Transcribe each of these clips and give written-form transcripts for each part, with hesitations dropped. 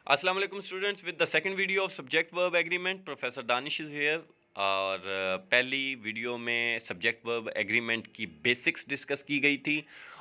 अस्सलाम वालेकुम students with the second video of subject verb agreement professor Danish is here और पहली वीडियो में सब्जेक्ट वर्ब एग्रीमेंट की बेसिक्स डिस्कस की गई थी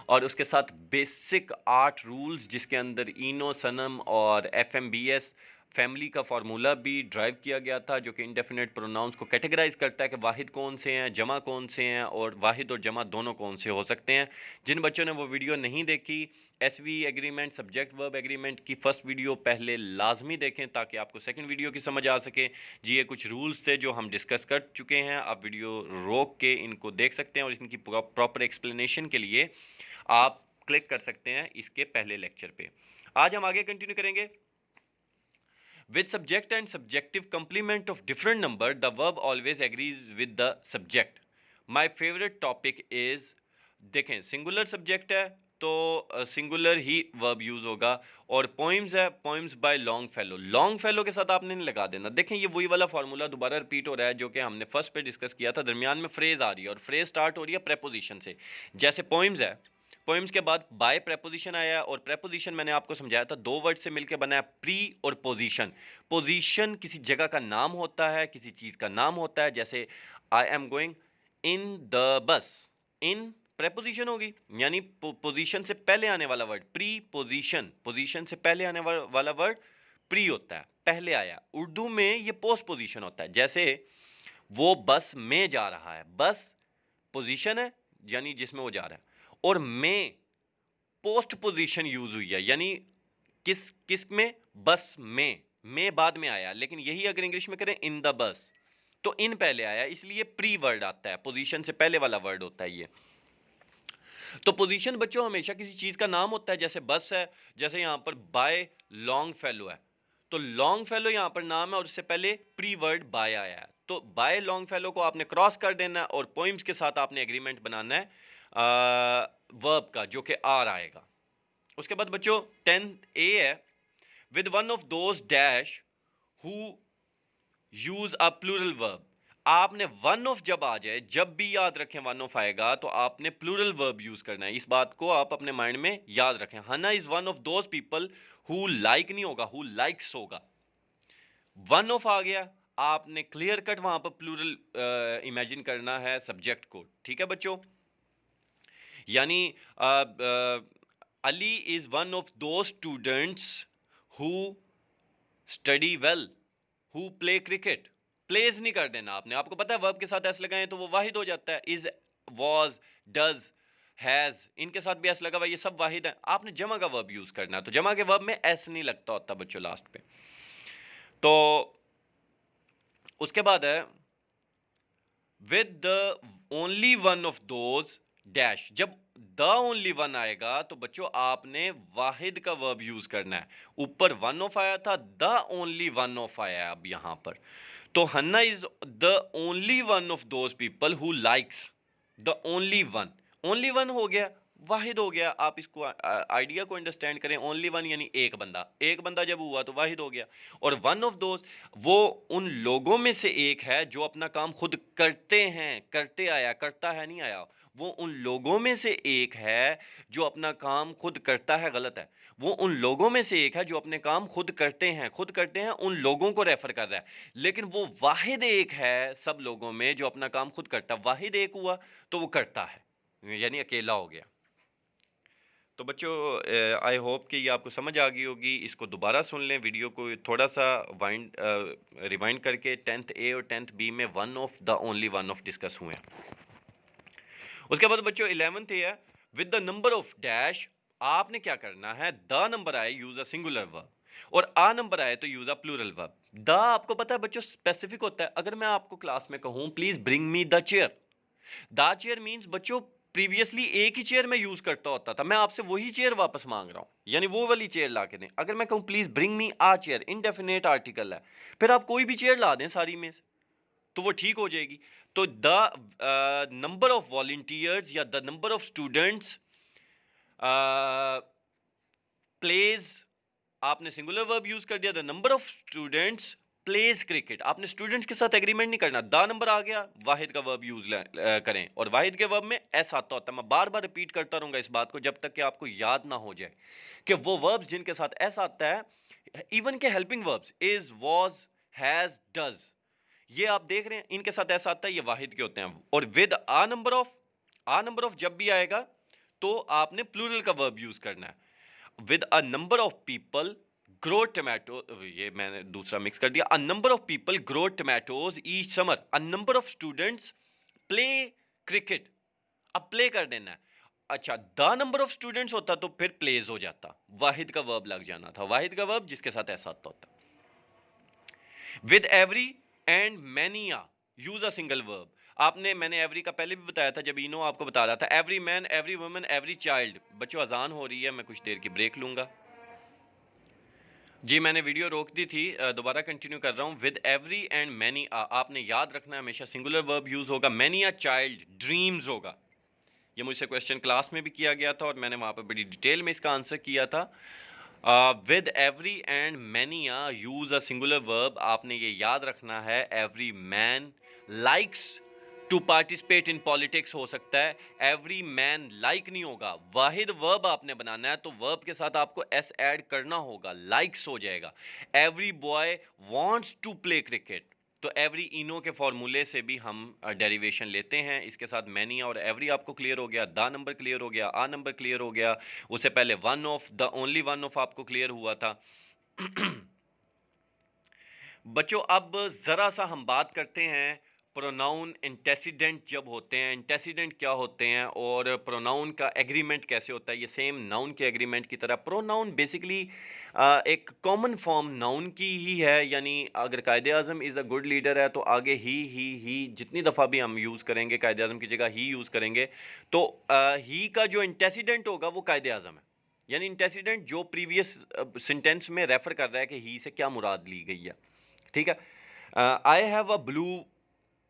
और उसके साथ बेसिक 8 रूल्स जिसके अंदर इनो सनम और एफएमबीएस फैमिली का फार्मूला भी ड्राइव किया गया था जो कि इंडेफिनेट प्रोनाउंस को कैटेगराइज करता है कि वाहिद कौन से हैं, जमा कौन से हैं और वाहिद और जमा दोनों कौन से हो सकते हैं। जिन बच्चों ने वो वीडियो नहीं देखी, S V agreement subject verb agreement की फर्स्ट वीडियो पहले लाजमी देखें ताकि आपको सेकंड वीडियो की समझ आ सके। जी ये कुछ रूल्स थे जो हम डिस्कस कर चुके हैं, आप वीडियो रोक के इनको देख सकते हैं और इनकी प्रॉपर एक्सप्लेनेशन के लिए आप क्लिक कर सकते हैं इसके पहले लेक्चर पे। आज हम आगे कंटिन्यू करेंगे। With subject and subjective complement of different number, the verb always agrees with the subject. My favorite topic is, देखें सिंगुलर सब्जेक्ट है तो सिंगुलर ही वर्ब यूज होगा और पोइम्स है, poems by Longfellow. Longfellow के साथ आपने नहीं लगा देना। देखें ये वही वाला फार्मूला दोबारा रिपीट हो रहा है जो कि हमने फर्स्ट पे डिस्कस किया था। दरमियान में फ्रेज आ रही है और फ्रेज स्टार्ट हो रही है प्रेपोजिशन से। जैसे पोइम्स है, पोइम्स के बाद बाय प्रेपोजिशन आया और प्रेपोजिशन मैंने आपको समझाया था दो वर्ड से मिलकर बना है, प्री और पोजीशन। पोजीशन किसी जगह का नाम होता है, किसी चीज़ का नाम होता है। जैसे I am going in the bus, in preposition होगी यानी पोजीशन से पहले आने वाला वर्ड प्री पोजीशन। पोजीशन से पहले आने वाला वर्ड प्री होता है, पहले आया। उर्दू में ये पोस्ट पोजीशन होता है। जैसे वो बस में जा रहा है, बस पोजीशन है यानी जिसमें वो जा रहा है, और में पोस्ट पोजीशन यूज हुई है यानी किस किस में, बस में बाद में आया। लेकिन यही अगर इंग्लिश में करें इन द बस तो इन पहले आया, इसलिए प्री वर्ड आता है, पोजीशन से पहले वाला वर्ड होता है ये। तो पोजीशन बच्चों हमेशा किसी चीज का नाम होता है। जैसे बस है, जैसे यहां पर बाय लॉन्ग फेलो है तो लॉन्ग फेलो यहां पर नाम है और उससे पहले प्री वर्ड बाय आया है। तो बाय लॉन्ग फेलो को आपने क्रॉस कर देना है और पोइम्स के साथ आपने एग्रीमेंट बनाना है वर्ब का जो कि आर आएगा। उसके बाद बच्चों 10th ए है, with one of those dash who use a plural verb. आपने वन ऑफ जब आ जाए, जब भी याद रखें वन ऑफ आएगा तो आपने प्लूरल वर्ब यूज करना है। इस बात को आप अपने माइंड में याद रखें। हना is one of those people who like नहीं होगा, हु लाइक्स होगा। वन ऑफ आ गया, आपने क्लियर कट वहां पर प्लूरल इमेजिन करना है सब्जेक्ट को। ठीक है बच्चों, यानी Ali is one of those students who study well, who play cricket. Plays नहीं कर देना आपने, आपको पता है वर्ब के साथ एस लगाएं तो वो वाहिद हो जाता है। इज, वॉज, डज, हैज, इनके साथ भी एस लगा हुआ, ये सब वाहिद है। आपने जमा का वर्ब यूज करना है तो जमा के वर्ब में एस नहीं लगता होता बच्चों लास्ट पे। तो उसके बाद है with the only one of those dash. जब द ओनली वन आएगा तो बच्चों आपने वाहिद का वर्ब यूज करना है। ऊपर वन ऑफ आया था, द ओनली वन ऑफ आया है अब यहां पर। तो Hannah is the only one of those people who likes, the only one. Only one हो गया, वाहिद हो गया। आप इसको आइडिया को अंडरस्टैंड करें। ओनली वन यानी एक बंदा, एक बंदा जब हुआ तो वाहिद हो गया। और वन ऑफ दोज वो उन लोगों में से एक है जो अपना काम खुद करते हैं, करते आया, करता है नहीं आया। वो उन लोगों में से एक है जो अपना काम खुद करता है, गलत है। वो उन लोगों में से एक है जो अपने काम खुद करते हैं, खुद करते हैं उन लोगों को रेफर कर रहा है। लेकिन वो वाहिद एक है सब लोगों में जो अपना काम खुद करता है। वाहिद एक हुआ तो वो करता है यानी अकेला हो गया। तो बच्चों आई होप कि ये आपको समझ आ गई होगी। इसको दोबारा सुन लें, वीडियो को थोड़ा सा रिवाइंड करके। 10th ए और 10th बी में one of, the only one of discuss हुए हैं। उसके बाद बच्चों 11th ए है, with the number of dash. आपने क्या करना है, द नंबर आए यूज अ सिंगुलर वर्ब और आ नंबर आए तो use a plural verb. The आपको पता है बच्चों स्पेसिफिक होता है। अगर मैं आपको क्लास में कहूं please bring me the chair, the chair means बच्चों प्रीवियसली एक ही चेयर में यूज करता होता था, मैं आपसे वही चेयर वापस मांग रहा हूं यानी वो वाली चेयर ला के दें। अगर मैं कहूं please bring me a chair, indefinite article है, फिर आप कोई भी चेयर ला दें सारी में से तो वो ठीक हो जाएगी। तो द नंबर ऑफ वॉलंटियर्स या the number of students plays, आपने सिंगुलर वर्ब यूज कर दिया। The number of students plays cricket, आपने स्टूडेंट्स के साथ एग्रीमेंट नहीं करना। द नंबर आ गया, वाहिद का वर्ब यूज करें और वाहिद के वर्ब में एस आता होता है। मैं बार बार रिपीट करता रहूंगा इस बात को जब तक कि आपको याद ना हो जाए कि वो वर्ब्स जिनके साथ एस आता है इवन के helping verbs is, was, has, does, ये आप देख रहे हैं इनके साथ ऐसा आता है, ये वाहिद के होते हैं। और विद आ नंबर ऑफ जब भी आएगा तो आपने प्लूरल का वर्ब यूज करना है। With a number of people grow tomato, ये मैंने दूसरा मिक्स कर दिया। A number of people grow tomatoes each summer. A number of students play cricket, अब प्ले कर देना है। अच्छा, द नंबर ऑफ स्टूडेंट्स होता तो फिर प्लेज हो जाता, वाहिद का वर्ब लग जाना था, वाहिद का वर्ब जिसके साथ ऐसा होता। With every and mania use a single verb. आपने, मैंने एवरी का पहले भी बताया था जब इनो आपको बता रहा था। Every man, every woman, every child. बच्चों अजान हो रही है, मैं कुछ देर की ब्रेक लूंगा जी। मैंने वीडियो रोक दी थी, दोबारा कंटिन्यू कर रहा हूँ। विद एवरी एंड मैनी आपने याद रखना है हमेशा सिंगुलर वर्ब यूज होगा। मैनी अ चाइल्ड ड्रीम्स होगा। ये मुझसे क्वेश्चन क्लास में भी किया गया था और मैंने वहाँ पर बड़ी डिटेल में इसका आंसर किया था। With every and many use a singular verb, आपने ये याद रखना है। Every man likes to participate in politics हो सकता है, एवरी मैन लाइक नहीं होगा। वाहिद वर्ब आपने बनाना है तो वर्ब के साथ आपको एस ऐड करना होगा, लाइक्स हो जाएगा। Every boy wants to play cricket, तो एवरी इनो के फॉर्मूले से भी हम डेरिवेशन लेते हैं। इसके साथ मैनी और एवरी आपको क्लियर हो गया, द नंबर क्लियर हो गया, आ नंबर क्लियर हो गया। उससे पहले one of, the only one of आपको क्लियर हुआ था। बच्चों अब जरा सा हम बात करते हैं प्रोनाउन एंटेसिडेंट जब होते हैं, एंटेसिडेंट क्या होते हैं और प्रोनाउन का एग्रीमेंट कैसे होता है। ये सेम नाउन के एग्रीमेंट की तरह। प्रोनाउन बेसिकली एक कॉमन फॉर्म नाउन की ही है, यानी अगर कायदे आज़म इज़ अ गुड लीडर है तो आगे ही जितनी दफ़ा भी हम यूज़ करेंगे कायदे आज़म की जगह ही यूज़ करेंगे, तो ही का जो एंटेसिडेंट होगा वो कायदे आज़म है। यानी एंटेसिडेंट जो प्रीवियस सेंटेंस में रेफर कर रहा है कि ही से क्या मुराद ली गई है, ठीक है। I have a blue,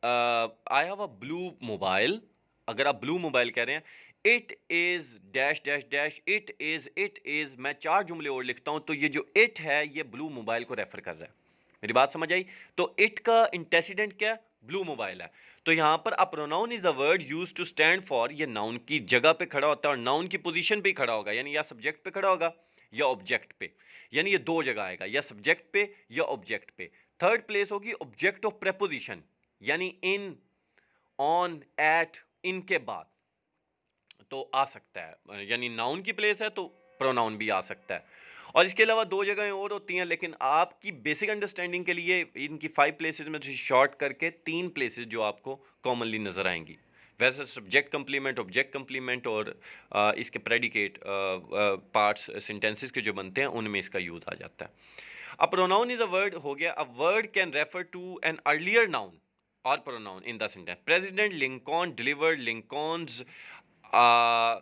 I have a blue mobile, अगर आप ब्लू मोबाइल कह रहे हैं। It is dash dash dash, it is, मैं चार जुमले और लिखता हूं तो ये जो इट है ये ब्लू मोबाइल को रेफर कर रहा है। मेरी बात समझ आई? तो इट का इंटेसिडेंट क्या है? ब्लू मोबाइल है। तो यहां पर a pronoun is a word use to stand for, ये नाउन की जगह पे खड़ा होता है और नाउन की पोजीशन पे ही खड़ा होगा, यानी या सब्जेक्ट पे खड़ा होगा या ऑब्जेक्ट पे। यानी ये दो जगह आएगा, या सब्जेक्ट पे या ऑब्जेक्ट पे। थर्ड प्लेस होगी ऑब्जेक्ट ऑफ प्रेपोजिशन, यानी इन, ऑन, एट, इनके बाद तो आ सकता है, यानी नाउन की प्लेस है तो प्रोनाउन भी आ सकता है। और इसके अलावा दो जगहें और होती हैं, लेकिन आपकी बेसिक अंडरस्टैंडिंग के लिए इनकी 5 प्लेसेस में शॉर्ट करके 3 प्लेसेस जो आपको कॉमनली नज़र आएंगी। वैसे सब्जेक्ट कंप्लीमेंट, ऑब्जेक्ट कंप्लीमेंट और इसके प्रेडिकेट पार्ट्स सेंटेंसेस के जो बनते हैं उनमें इसका यूज़ आ जाता है। A pronoun is a word हो गया। A word can refer to an earlier noun or pronoun in the sentence. President Lincoln delivered Lincoln's uh,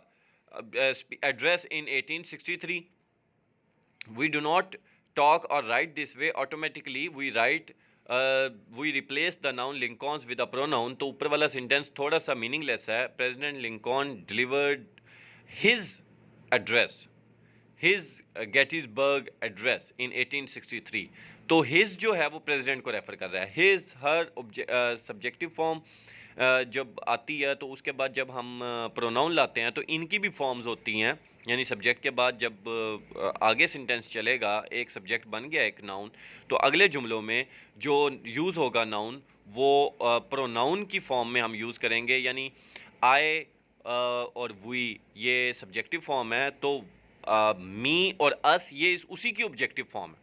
address in 1863. We do not talk or write this way automatically. We replace the noun Lincoln's with a pronoun. तो ऊपर वाला sentence थोड़ा सा meaningless है। President Lincoln delivered his address, his Gettysburg address in 1863। तो his जो है वो प्रेसिडेंट को रेफर कर रहा है। हिज, हर सब्जेक्टिव फॉर्म जब आती है तो उसके बाद जब हम प्रोनाउन लाते हैं तो इनकी भी फॉर्म्स होती हैं। यानी सब्जेक्ट के बाद जब आगे सेंटेंस चलेगा, एक सब्जेक्ट बन गया एक नाउन, तो अगले जुमलों में जो यूज़ होगा नाउन वो प्रोनाउन की फॉर्म में हम यूज़ करेंगे। यानी आई और वी ये सब्जेक्टिव फॉर्म है, तो मी और अस ये उसी की ऑब्जेक्टिव फॉर्म है,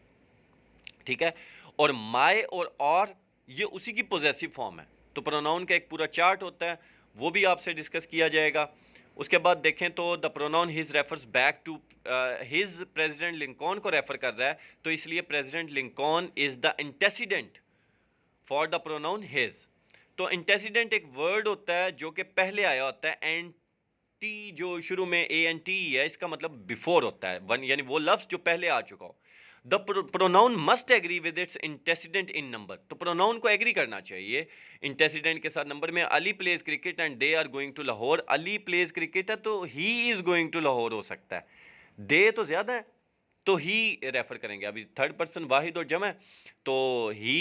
ठीक है। और माय और ये उसी की पोजेसिव फॉर्म है। तो प्रोनाउन का एक पूरा चार्ट होता है, वो भी आपसे डिस्कस किया जाएगा। उसके बाद देखें तो the pronoun his refers back to his, president Lincoln को रेफर कर रहा है, तो इसलिए president Lincoln is the antecedent for the pronoun his. तो एंटेसिडेंट एक वर्ड होता है जो कि पहले आया होता है। टी जो शुरू में ANT है, इसका मतलब बिफोर होता है वन, यानी वो लफ्ज जो पहले आ चुका हो। The pronoun must agree with its antecedent in number, तो प्रोनाउन को एग्री करना चाहिए इंटेसिडेंट के साथ नंबर में। Ali plays cricket and they are going to Lahore, Ali plays cricket है तो he is going to Lahore हो सकता है, दे तो ज्यादा है तो ही रेफर करेंगे। अभी थर्ड पर्सन वाहिद और जमा है तो ही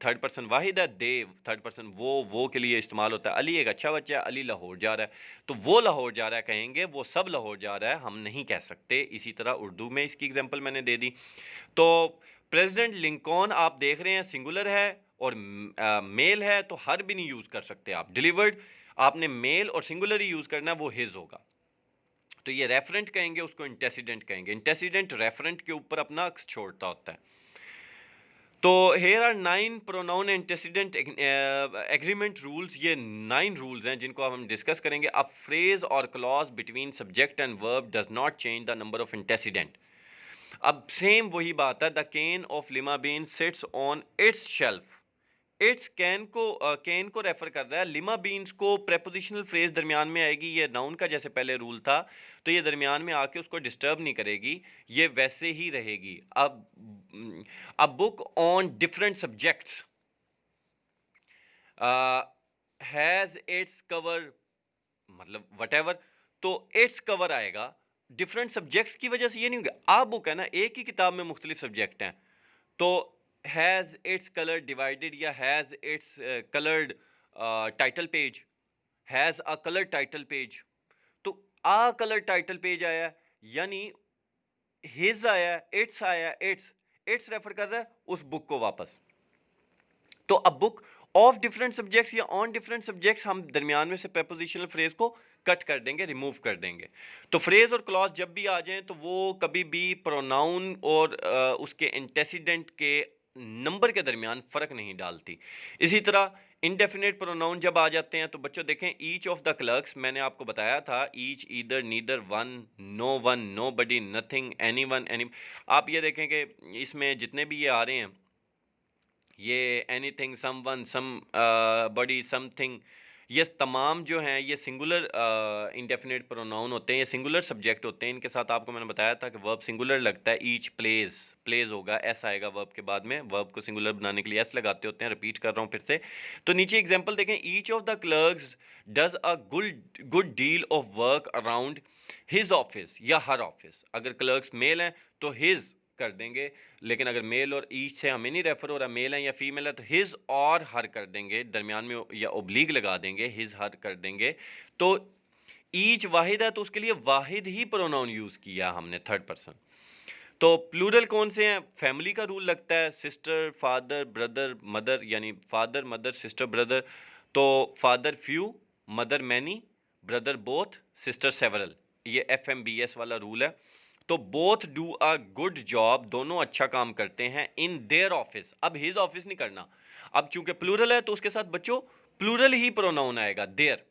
थर्ड पर्सन वाहिद है, दे थर्ड पर्सन वो के लिए इस्तेमाल होता है। अली एक अच्छा बच्चा है, अली लाहौर जा रहा है तो वो लाहौर जा रहा है कहेंगे, वो सब लाहौर जा रहा है हम नहीं कह सकते। इसी तरह उर्दू में इसकी एग्जांपल मैंने दे दी। तो प्रेसिडेंट लिंकॉन आप देख रहे हैं सिंगुलर है और मेल है, तो हर भी नहीं यूज़ कर सकते आप। डिलीवर्ड आपने मेल और सिंगुलर ही यूज़ करना है, वो हिज होगा। तो ये रेफरेंट कहेंगे, उसको इंटेसिडेंट कहेंगे। इंटेसिडेंट रेफरेंट के ऊपर अपना अक्स छोड़ता होता है। तो here are 9 pronoun antecedent agreement rules. ये 9 रूल्स हैं जिनको हम डिस्कस करेंगे। A phrase or clause between subject and verb does not change the number of antecedent. अब सेम वही बात है, the can of Lima bean sits on its shelf. Its can को रेफर कर रहा है। लिमा बीन्स को प्रेपोजिशनल फ्रेज दरमियान में आएगी, ये नाउन का जैसे पहले रूल था, तो ये दरमियान में आके उसको डिस्टर्ब नहीं करेगी, ये वैसे ही रहेगी। अब book on different subjects has its cover, मतलब वटेवर, तो इट्स कवर आएगा। डिफरेंट सब्जेक्ट्स की वजह से ये नहीं होगा। आ बुक है ना, एक ही किताब में मुख्तलिफ सब्जेक्ट हैं, तो हैज़ इट्स कलर डिवाइडेड या has its coloured title page, has a colour title page. तो आ कलर टाइटल पेज आया, यानी हिज आया, इट्स आया, इट्स रेफर कर रहा है उस बुक को वापस। तो अब बुक ऑफ डिफरेंट सब्जेक्ट्स या ऑन डिफरेंट सब्जेक्ट्स, हम दरमियान में से प्रेपोजिशनल फ्रेज को कट कर देंगे, रिमूव कर देंगे। तो फ्रेज और क्लॉज जब भी आ जाएं तो वो कभी भी प्रोनाउन और उसके एंटेसिडेंट के नंबर के दरमियान फ़र्क नहीं डालती। इसी तरह इनडेफिनेट प्रोनाउन जब आ जाते हैं तो बच्चों देखें, ईच ऑफ द क्लर्क्स, मैंने आपको बताया था, each, either, neither, one, nobody, nothing, anyone, any. आप ये देखें कि इसमें जितने भी ये आ रहे हैं, ये एनीथिंग, समवन, बडी, समथिंग, ये तमाम जो हैं ये सिंगुलर इंडेफिनिट प्रोनाउन होते हैं, ये सिंगुलर सब्जेक्ट होते हैं। इनके साथ आपको मैंने बताया था कि वर्ब सिंगुलर लगता है। ईच प्लेज, प्लेज होगा, एस आएगा वर्ब के बाद में, वर्ब को सिंगुलर बनाने के लिए एस लगाते होते हैं। रिपीट कर रहा हूँ फिर से। तो नीचे एग्जांपल देखें, each of the clerks does a good deal of work around his office या हर ऑफिस। अगर क्लर्क्स मेल हैं तो हिज कर देंगे, लेकिन अगर मेल और ईच से हमें नहीं रेफर हो रहा, मेल है या फीमेल है, तो हिज और हर कर देंगे, दरमियान में या ओब्लिग लगा देंगे, हिज हर कर देंगे। तो ईच वाहिद है तो उसके लिए वाहिद ही प्रोनाउन यूज़ किया हमने, थर्ड पर्सन। तो प्लूरल कौन से हैं? फैमिली का रूल लगता है, सिस्टर, फादर, ब्रदर, मदर, यानी फादर, मदर, सिस्टर, ब्रदर। तो father few, mother many, brother both, sister several, ये FMBS वाला रूल है। तो both do a good job, दोनों अच्छा काम करते हैं, इन देयर ऑफिस। अब हिज ऑफिस नहीं करना, अब चूंकि प्लूरल है तो उसके साथ बच्चों प्लूरल ही प्रोनाउन आएगा, देयर।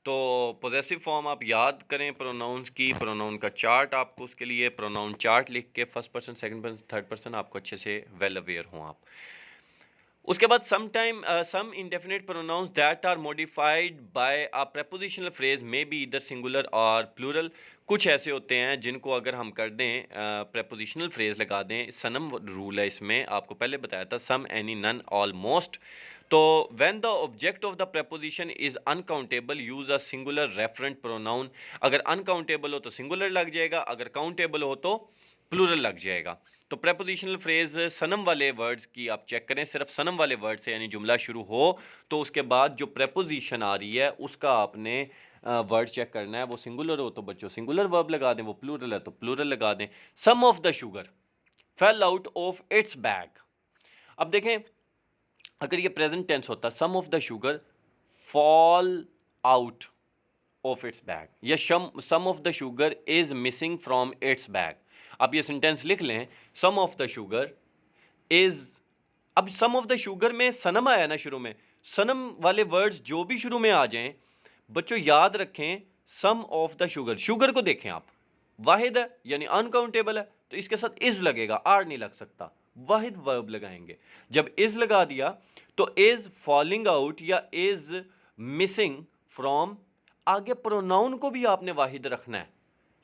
तो पोजेसिव फॉर्म आप याद करें प्रोनाउंस की, प्रोनाउन का चार्ट आपको, उसके लिए प्रोनाउन चार्ट लिख के first person, second person, third person आपको अच्छे से वेल अवेयर हों आप। उसके बाद some indefinite pronouns that are modified by a prepositional phrase may be either singular और प्लूरल। कुछ ऐसे होते हैं जिनको अगर हम कर दें प्रेपोजिशनल फ्रेज लगा दें, सनम रूल है इसमें, आपको पहले बताया था, सम, एनी, नन, ऑलमोस्ट। तो when the object of the preposition is uncountable use a singular referent pronoun. अगर अनकाउंटेबल हो तो सिंगुलर लग जाएगा, अगर काउंटेबल हो तो प्लूरल लग जाएगा। तो प्रेपोजिशनल फ्रेज सनम वाले वर्ड्स की आप चेक करें, सिर्फ सनम वाले वर्ड से यानी जुमला शुरू हो तो उसके बाद जो प्रेपोजिशन आ रही है उसका आपने वर्ड चेक करना है। वो सिंगुलर हो तो बच्चों सिंगुलर वर्ब लगा दें, वो प्लूरल है तो प्लूरल लगा दें। Some of the sugar fell out of its bag. अब देखें, अगर ये प्रेजेंट टेंस होता, some of the sugar fall out of its bag, या some of the sugar is missing from its bag. अब ये सेंटेंस लिख लें, some of the sugar is. अब सम ऑफ द शुगर में सनम आया ना शुरू में, सनम वाले वर्ड्स जो भी शुरू में आ जाएं बच्चों याद रखें, सम ऑफ द शुगर, शुगर को देखें आप, वाहिद है यानी अनकाउंटेबल है, तो इसके साथ इज लगेगा, आर नहीं लग सकता, वाहिद वर्ब लगाएंगे। जब इज लगा दिया तो इज फॉलिंग आउट या इज मिसिंग फ्रॉम, आगे प्रोनाउन को भी आपने वाहिद रखना है।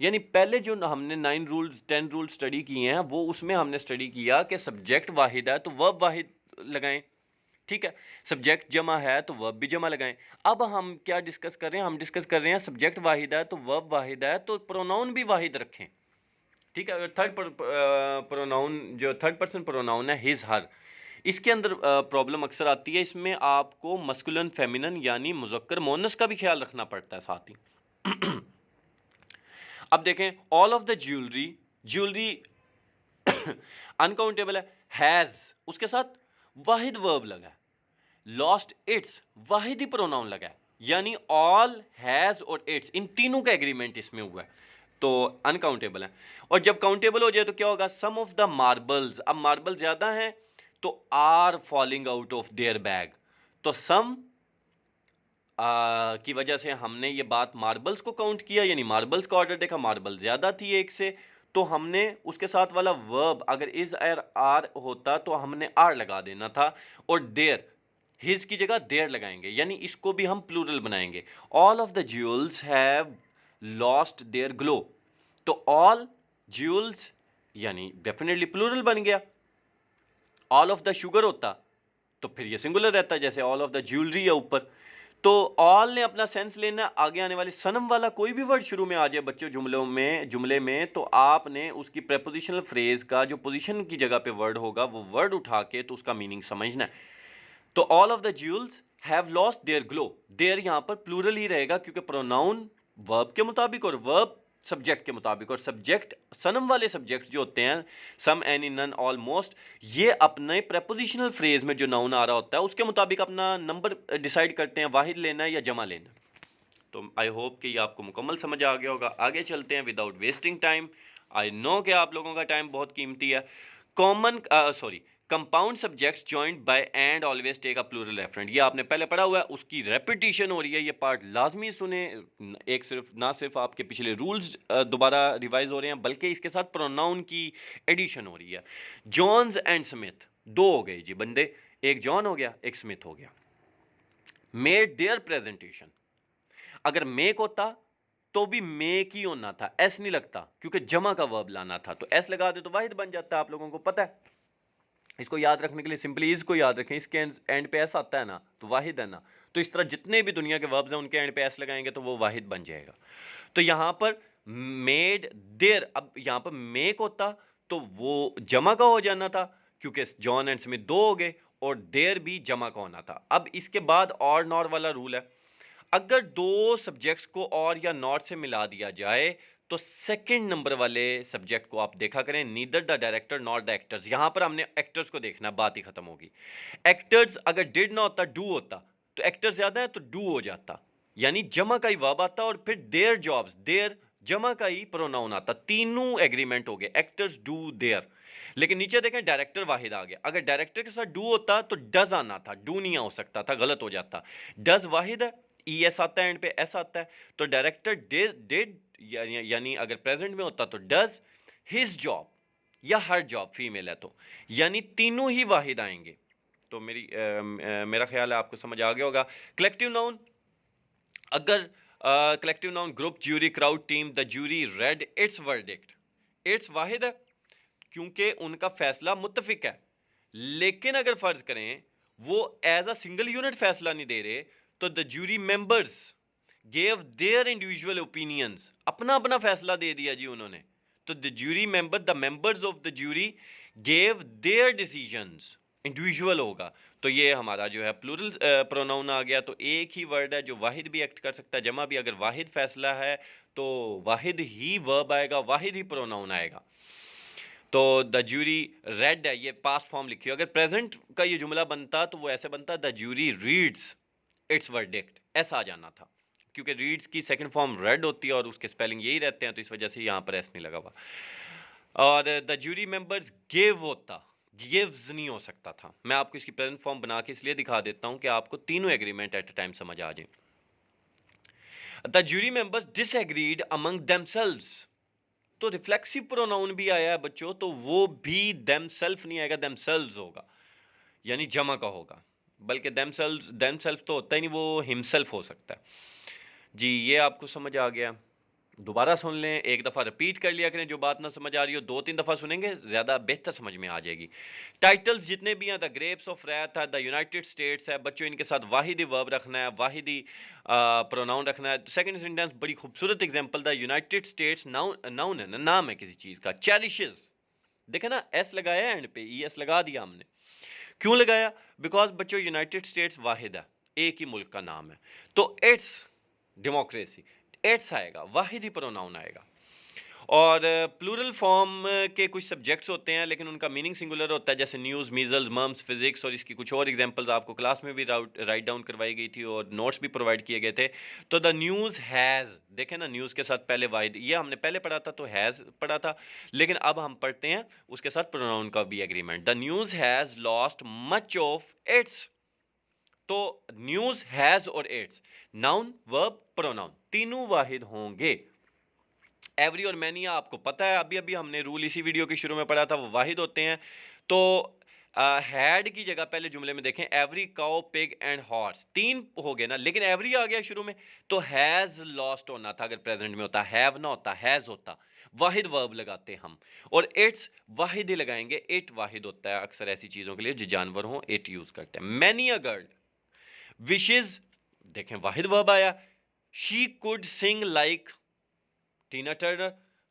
यानी पहले जो हमने 9 रूल्स 10 रूल्स स्टडी किए हैं वो उसमें हमने स्टडी किया कि सब्जेक्ट वाहिद है तो वर्ब वाहिद लगाएं, ठीक है, सब्जेक्ट जमा है तो वर्ब भी जमा लगाएं। अब हम क्या डिस्कस कर रहे हैं? हम डिस्कस कर रहे हैं सब्जेक्ट वाहिद है तो वर्ब वाहिद है तो प्रोनाउन भी वाहिद रखें, ठीक है। थर्ड प्रोनाउन जो थर्ड पर्सन प्रोनाउन है हिज हर, इसके अंदर प्रॉब्लम अक्सर आती है, इसमें आपको मस्कुलिन फेमिनिन यानी मुज़क्कर मोनस का भी ख्याल रखना पड़ता है साथ ही। अब देखें, all of the jewellery, jewellery uncountable है, हैज उसके साथ वाहिद वर्ब लगा है, लॉस्ट इट्स वाहिद ही प्रोनाउन लगा है, यानी ऑल, हैज और इट्स इन तीनों का एग्रीमेंट इसमें हुआ है, तो अनकाउंटेबल है। और जब काउंटेबल हो जाए तो क्या होगा, सम ऑफ द मार्बल्स, अब मार्बल ज्यादा हैं तो are falling out of their bag, तो सम की वजह से हमने ये बात मार्बल्स को काउंट किया, यानी मार्बल्स का ऑर्डर देखा, मार्बल ज्यादा थी एक से, तो हमने उसके साथ वाला वर्ब अगर इज एर आर होता तो हमने आर लगा देना था, और देयर हिज की जगह देयर लगाएंगे, यानी इसको भी हम प्लूरल बनाएंगे। All of the jewels have lost their glow, तो ऑल ज्यूल्स यानी डेफिनेटली प्लूरल बन गया। ऑल ऑफ द शुगर होता तो फिर ये सिंगुलर रहता है, जैसे ऑल ऑफ द ज्वेलरी है ऊपर। तो ऑल ने अपना सेंस लेना, आगे आने वाले सनम वाला कोई भी वर्ड शुरू में आ जाए बच्चों जुमले में तो आपने उसकी प्रेपोजिशनल फ्रेज का जो पोजीशन की जगह पे वर्ड होगा वो वर्ड उठा के तो उसका मीनिंग समझना है। तो all of the jewels have lost their glow, their यहां पर प्लूरल ही रहेगा क्योंकि प्रोनाउन वर्ब के मुताबिक और वर्ब सब्जेक्ट के मुताबिक, और सब्जेक्ट सनम वाले सब्जेक्ट जो होते हैं सम, एनी, नन, ऑलमोस्ट, ये अपने प्रेपोजिशनल फ्रेज में जो नाउन आ रहा होता है उसके मुताबिक अपना नंबर डिसाइड करते हैं, वाहिद लेना है या जमा लेना। तो आई होप कि ये आपको मुकम्मल समझ आ गया होगा। आगे चलते हैं without wasting time. I know कि आप लोगों का टाइम बहुत कीमती है। Compound subjects joined by and always take a plural referent, ये आपने पहले पढ़ा हुआ है, उसकी रेपिटेशन हो रही है, ये पार्ट लाजमी सुने। एक ना सिर्फ आपके पिछले रूल्स दोबारा रिवाइज हो रहे हैं बल्कि इसके साथ प्रोनाउन की एडिशन हो रही है। जॉन्स एंड स्मिथ, दो हो गए जी बंदे, एक जॉन हो गया एक स्मिथ हो गया। मेड देयर प्रेजेंटेशन, अगर मेक होता तो भी मेक ही होना था, एस नहीं लगता क्योंकि जमा का वर्ब लाना था, तो एस लगा दे तो वाहिद बन जाता है, आप लोगों को पता है। इसको याद रखने के लिए सिंपली इसको याद रखें, इसके एंड पे एस आता है ना तो वाहिद है ना, तो इस तरह जितने भी दुनिया के वर्ब्स हैं उनके एंड पे एस लगाएंगे तो वो वाहिद बन जाएगा। तो यहां पर मेड देयर, अब यहां पर मेक होता तो वो जमा का हो जाना था क्योंकि जॉन एंड स्मिथ दो हो गए, और देयर भी जमा का होना था। अब इसके बाद और नॉर वाला रूल है, अगर दो सब्जेक्ट्स को और या नॉट से मिला दिया जाए तो सेकंड नंबर वाले सब्जेक्ट को आप देखा करें, neither the director not the actors, यहां पर हमने एक्टर्स को देखना, बात ही खत्म होगी। एक्टर्स अगर डिड ना होता डू होता, तो एक्टर्स ज्यादा है तो डू हो जाता, यानी जमा का ही वर्ब आता और फिर देयर जॉब्स, देयर जमा का ही प्रोनाउन आता, तीनों एग्रीमेंट हो गए, एक्टर्स डू देयर। लेकिन नीचे देखें डायरेक्टर वाहिद आ गया, अगर डायरेक्टर के साथ डू होता तो डज आना था, डू नहीं हो सकता था, गलत हो जाता। डज वाहिद है, ई एस आता है एंड पे एस आता है, तो डायरेक्टर डिड यानी अगर प्रेजेंट में होता तो डज हिज जॉब या हर जॉब फीमेल है तो, यानी तीनों ही वाहिद आएंगे। तो मेरा ख्याल है आपको समझ आ गया होगा। कलेक्टिव नाउन, अगर collective noun group, jury, crowd, team, the jury read its verdict, it's वाहिद है क्योंकि उनका फैसला मुत्तफिक है। लेकिन अगर फर्ज करें वो एज अ सिंगल यूनिट फैसला नहीं दे रहे तो the jury members gave their individual opinions, अपना अपना फैसला दे दिया जी उन्होंने, तो the jury member, the members of the jury gave their decisions, individual होगा। तो ये हमारा जो है प्लूरल प्रोनाउन आ गया, तो एक ही वर्ड है जो वाहिद भी एक्ट कर सकता है, जमा भी। अगर वाहिद फैसला है तो वाहिद ही वर्ब आएगा, वाहिद ही प्रोनाउन आएगा। तो द ज्यूरी रेड है, ये पास्ट फॉर्म लिखी हो, अगर प्रेजेंट का ये जुमला बनता तो वो ऐसे बनता, the jury reads it's verdict, ऐसा आ जाना था, क्योंकि रीड्स की सेकंड फॉर्म रेड होती है और उसके स्पेलिंग यही रहते हैं, तो इस वजह से यहाँ पर एस नहीं लगा हुआ। और द ज्यूरी मेंबर्स गिव होता, गिव्स नहीं हो सकता था। मैं आपको इसकी प्रेजेंट फॉर्म बना के इसलिए दिखा देता हूँ कि आपको तीनों एग्रीमेंट एट अ टाइम समझ आ जाए। The jury members disagreed among themselves, तो रिफ्लेक्सिव प्रोनाउन भी आया है बच्चों, तो वो भी देमसेल्फ नहीं आएगा, देमसेल्व्स होगा, यानी जमा का होगा, बल्कि देमसेल्फ तो होता ही नहीं, वो हिमसेल्फ हो सकता है जी। ये आपको समझ आ गया। दोबारा सुन लें, एक दफ़ा रिपीट कर लिया करें, जो बात ना समझ आ रही हो 2-3 दफ़ा सुनेंगे ज़्यादा बेहतर समझ में आ जाएगी। टाइटल्स जितने भी हैं, द ग्रेप्स ऑफ रैथ है, द यूनाइटेड स्टेट्स है बच्चों, इनके साथ वाहिद वर्ब रखना है, वाहिद प्रोनाउन रखना है। सेकंड सेंटेंस बड़ी खूबसूरत example, the United states noun है ना, नाम है किसी चीज़ का। चेरिशेस, देखे ना एस लगाया एंड पे, ई एस लगा दिया हमने, क्यों लगाया? बिकॉज बच्चों यूनाइटेड स्टेट्स वाहिद है, एक ही मुल्क का नाम है, तो इट्स डेमोक्रेसी, इट्स आएगा, वाहिद ही प्रोनाउन आएगा। और प्लूरल फॉर्म के कुछ सब्जेक्ट्स होते हैं लेकिन उनका मीनिंग सिंगुलर होता है, जैसे न्यूज़, मीजल्स, मम्स, फिजिक्स, और इसकी कुछ और एग्जांपल्स आपको क्लास में भी राइट डाउन करवाई गई थी और नोट्स भी प्रोवाइड किए गए थे। तो द न्यूज़ हैज़, देखें ना, न्यूज़ के साथ पहले वाहिद, ये हमने पहले पढ़ा था तो हैज़ पढ़ा था, लेकिन अब हम पढ़ते हैं उसके साथ प्रोनाउन का भी agreement. The news has lost much of its. तो न्यूज़, हैज़ और इट्स, नाउन, वर्ब, प्रोनाउन, तीनों वाहिद होंगे। एवरी और मैनी आपको पता है, अभी अभी हमने रूल इसी वीडियो के शुरू में पढ़ा था, वो वाहिद होते हैं। तो हैड की जगह पहले जुमले में देखें, every cow, pig and horse, तीन हो गए ना, लेकिन एवरी आ गया शुरू में, तो हैज लॉस्ट होना था अगर प्रेजेंट में होता, हैव ना होता, हैज होता। वाहिद वर्ब लगाते हम, और इट्स वाहिद ही लगाएंगे, इट वाहिद होता है अक्सर ऐसी चीजों के लिए जो जानवर हो, इट यूज करते हैं। मैनी अ गर्ल विशेज, देखें वाहिद वर्ब आया, she could sing like Tina Turner,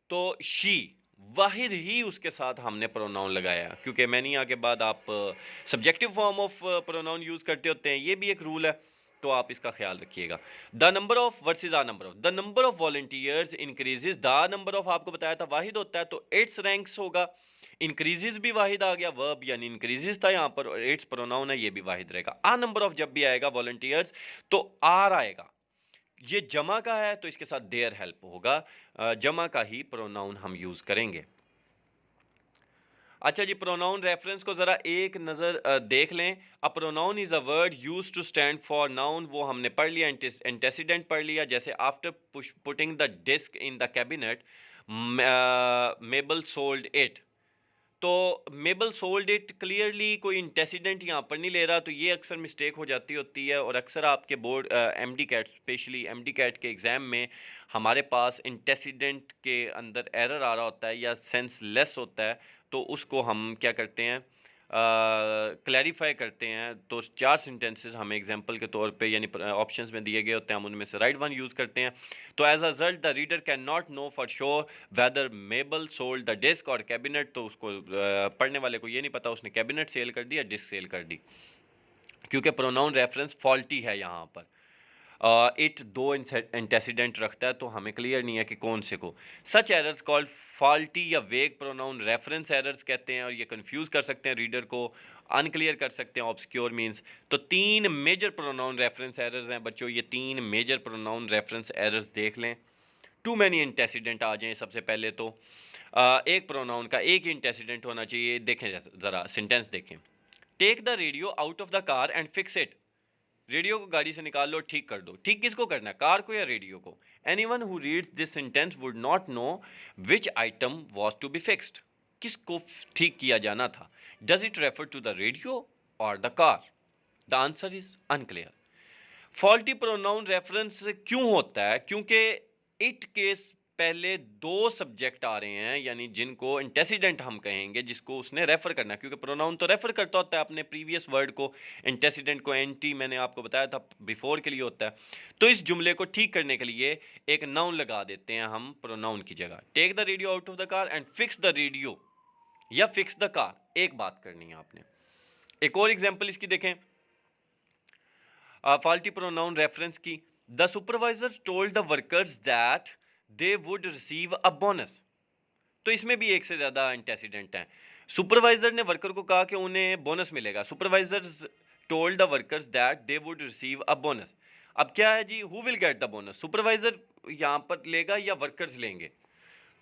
तो शी वाहिद ही उसके साथ हमने प्रोनाउन लगाया, क्योंकि मैनी के बाद आप subjective form of pronoun use करते होते हैं, ये भी एक रूल है, तो आप इसका ख्याल रखिएगा। The number of versus a number of, the number of volunteers increases, the number of आपको बताया था वाहिद होता है तो इट्स रैंक्स होगा, इंक्रीजेज भी वाहिद आ गया, वर्ब यानी इंक्रीजेज था यहाँ पर, और इट्स प्रोनाउन है, ये भी वाहिद रहेगा। आ नंबर ऑफ जब भी आएगा वॉलंटियर्स तो आर आएगा, ये जमा का है तो इसके साथ देयर हेल्प होगा, जमा का ही प्रोनाउन हम यूज करेंगे। अच्छा जी, प्रोनाउन रेफरेंस को जरा एक नजर देख लें। A pronoun is a word used to stand for noun, वो हमने पढ़ लिया, एंटेसिडेंट पढ़ लिया, जैसे after putting the disk in the cabinet Mabel sold it. तो मेबल सोल्ड इट, क्लियरली कोई इंटेसिडेंट यहाँ पर नहीं ले रहा, तो ये अक्सर मिस्टेक हो जाती होती है, और अक्सर आपके board MD CAT, specially MD CAT के एग्ज़ाम में हमारे पास इंटेसिडेंट के अंदर एरर आ रहा होता है या सेंसलेस होता है, तो उसको हम क्या करते हैं, क्लैरिफाई करते हैं। तो चार सेंटेंसेस हमें एग्जांपल के तौर पे यानी ऑप्शंस में दिए गए होते हैं, हम उनमें से राइट वन यूज़ करते हैं। तो as a result the reader can not know for sure whether Mabel sold the disk or cabinet, तो उसको पढ़ने वाले को ये नहीं पता उसने कैबिनेट सेल कर दी या डिस्क सेल कर दी, क्योंकि प्रोनाउन रेफरेंस फॉल्टी है यहाँ पर। इट दो एंटेसिडेंट रखता है, तो हमें क्लियर नहीं है कि कौन से को। सच एरर्स कॉल्ड फॉल्टी या वेग प्रोनाउन रेफरेंस एरर्स कहते हैं, और ये कंफ्यूज कर सकते हैं रीडर को, अनक्लियर कर सकते हैं, ऑब्सक्योर मींस। तो तीन मेजर प्रोनाउन रेफरेंस एरर्स हैं बच्चों, ये तीन मेजर प्रोनाउन रेफरेंस एरर्स देख लें। टू मैनी एंटेसिडेंट आ जाएं सबसे पहले तो, एक प्रोनाउन का एक ही एंटेसिडेंट होना चाहिए। देखें ज़रा सेंटेंस देखें, take the radio out of the car and fix it, radio को गाड़ी से निकाल लो, ठीक कर दो। ठीक किसको करना है, कार को या रेडियो को? Anyone who reads this sentence would not know which item was to be fixed, किसको ठीक किया जाना था। Does it refer to the radio और the car? The answer is unclear. Faulty pronoun reference क्यों होता है? क्योंकि इट के पहले दो सब्जेक्ट आ रहे हैं, यानी जिनको एंटेसिडेंट हम कहेंगे, जिसको उसने रेफर करना है, क्योंकि प्रोनाउन तो रेफर करता होता है अपने प्रीवियस वर्ड को, एंटेसिडेंट को एंटी मैंने आपको बताया था बिफोर के लिए होता है। तो इस जुमले को ठीक करने के लिए एक नाउन लगा देते हैं हम प्रोनाउन की जगह। Take the radio out of the car and fix the radio या फिक्स द कार, एक बात करनी है आपने। एक और एग्जाम्पल इसकी देखें, फॉल्टी प्रोनाउन रेफरेंस की, the supervisor told the workers that they would receive a bonus. तो इसमें भी एक से ज़्यादा एंटेसिडेंट हैं। सुपरवाइजर ने वर्कर को कहा कि उन्हें बोनस मिलेगा, supervisors told the workers that they would receive a bonus. अब क्या है जी, who will get the bonus, supervisor यहाँ पर लेगा या वर्कर्स लेंगे?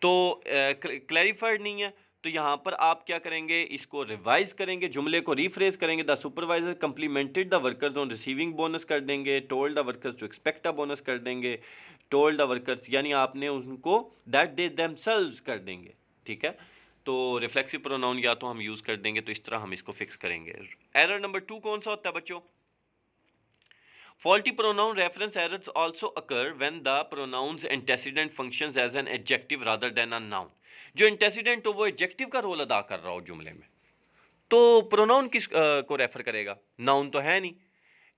तो क्लैरिफाइड नहीं है, तो यहाँ पर आप क्या करेंगे, इसको रिवाइज करेंगे, जुमले को रीफ्रेज करेंगे। The supervisor complimented the workers on receiving bonus कर देंगे, told the workers to expect a bonus कर देंगे, टोल्ड द वर्कर्स यानी आपने उनको दैट दे देमसेल्व्स कर देंगे, ठीक है। तो रिफ्लेक्सिव प्रोनाउन या तो हम यूज कर देंगे, तो इस तरह हम इसको फिक्स करेंगे। एरर नंबर 2 कौन सा होता है बच्चों? Faulty pronoun reference errors also occur when the pronoun's antecedent functions as an adjective rather than a noun. जो antecedent हो वो adjective का रोल अदा कर रहा हो जुमले में, तो प्रोनाउन किस को रेफर करेगा? नाउन तो है नहीं।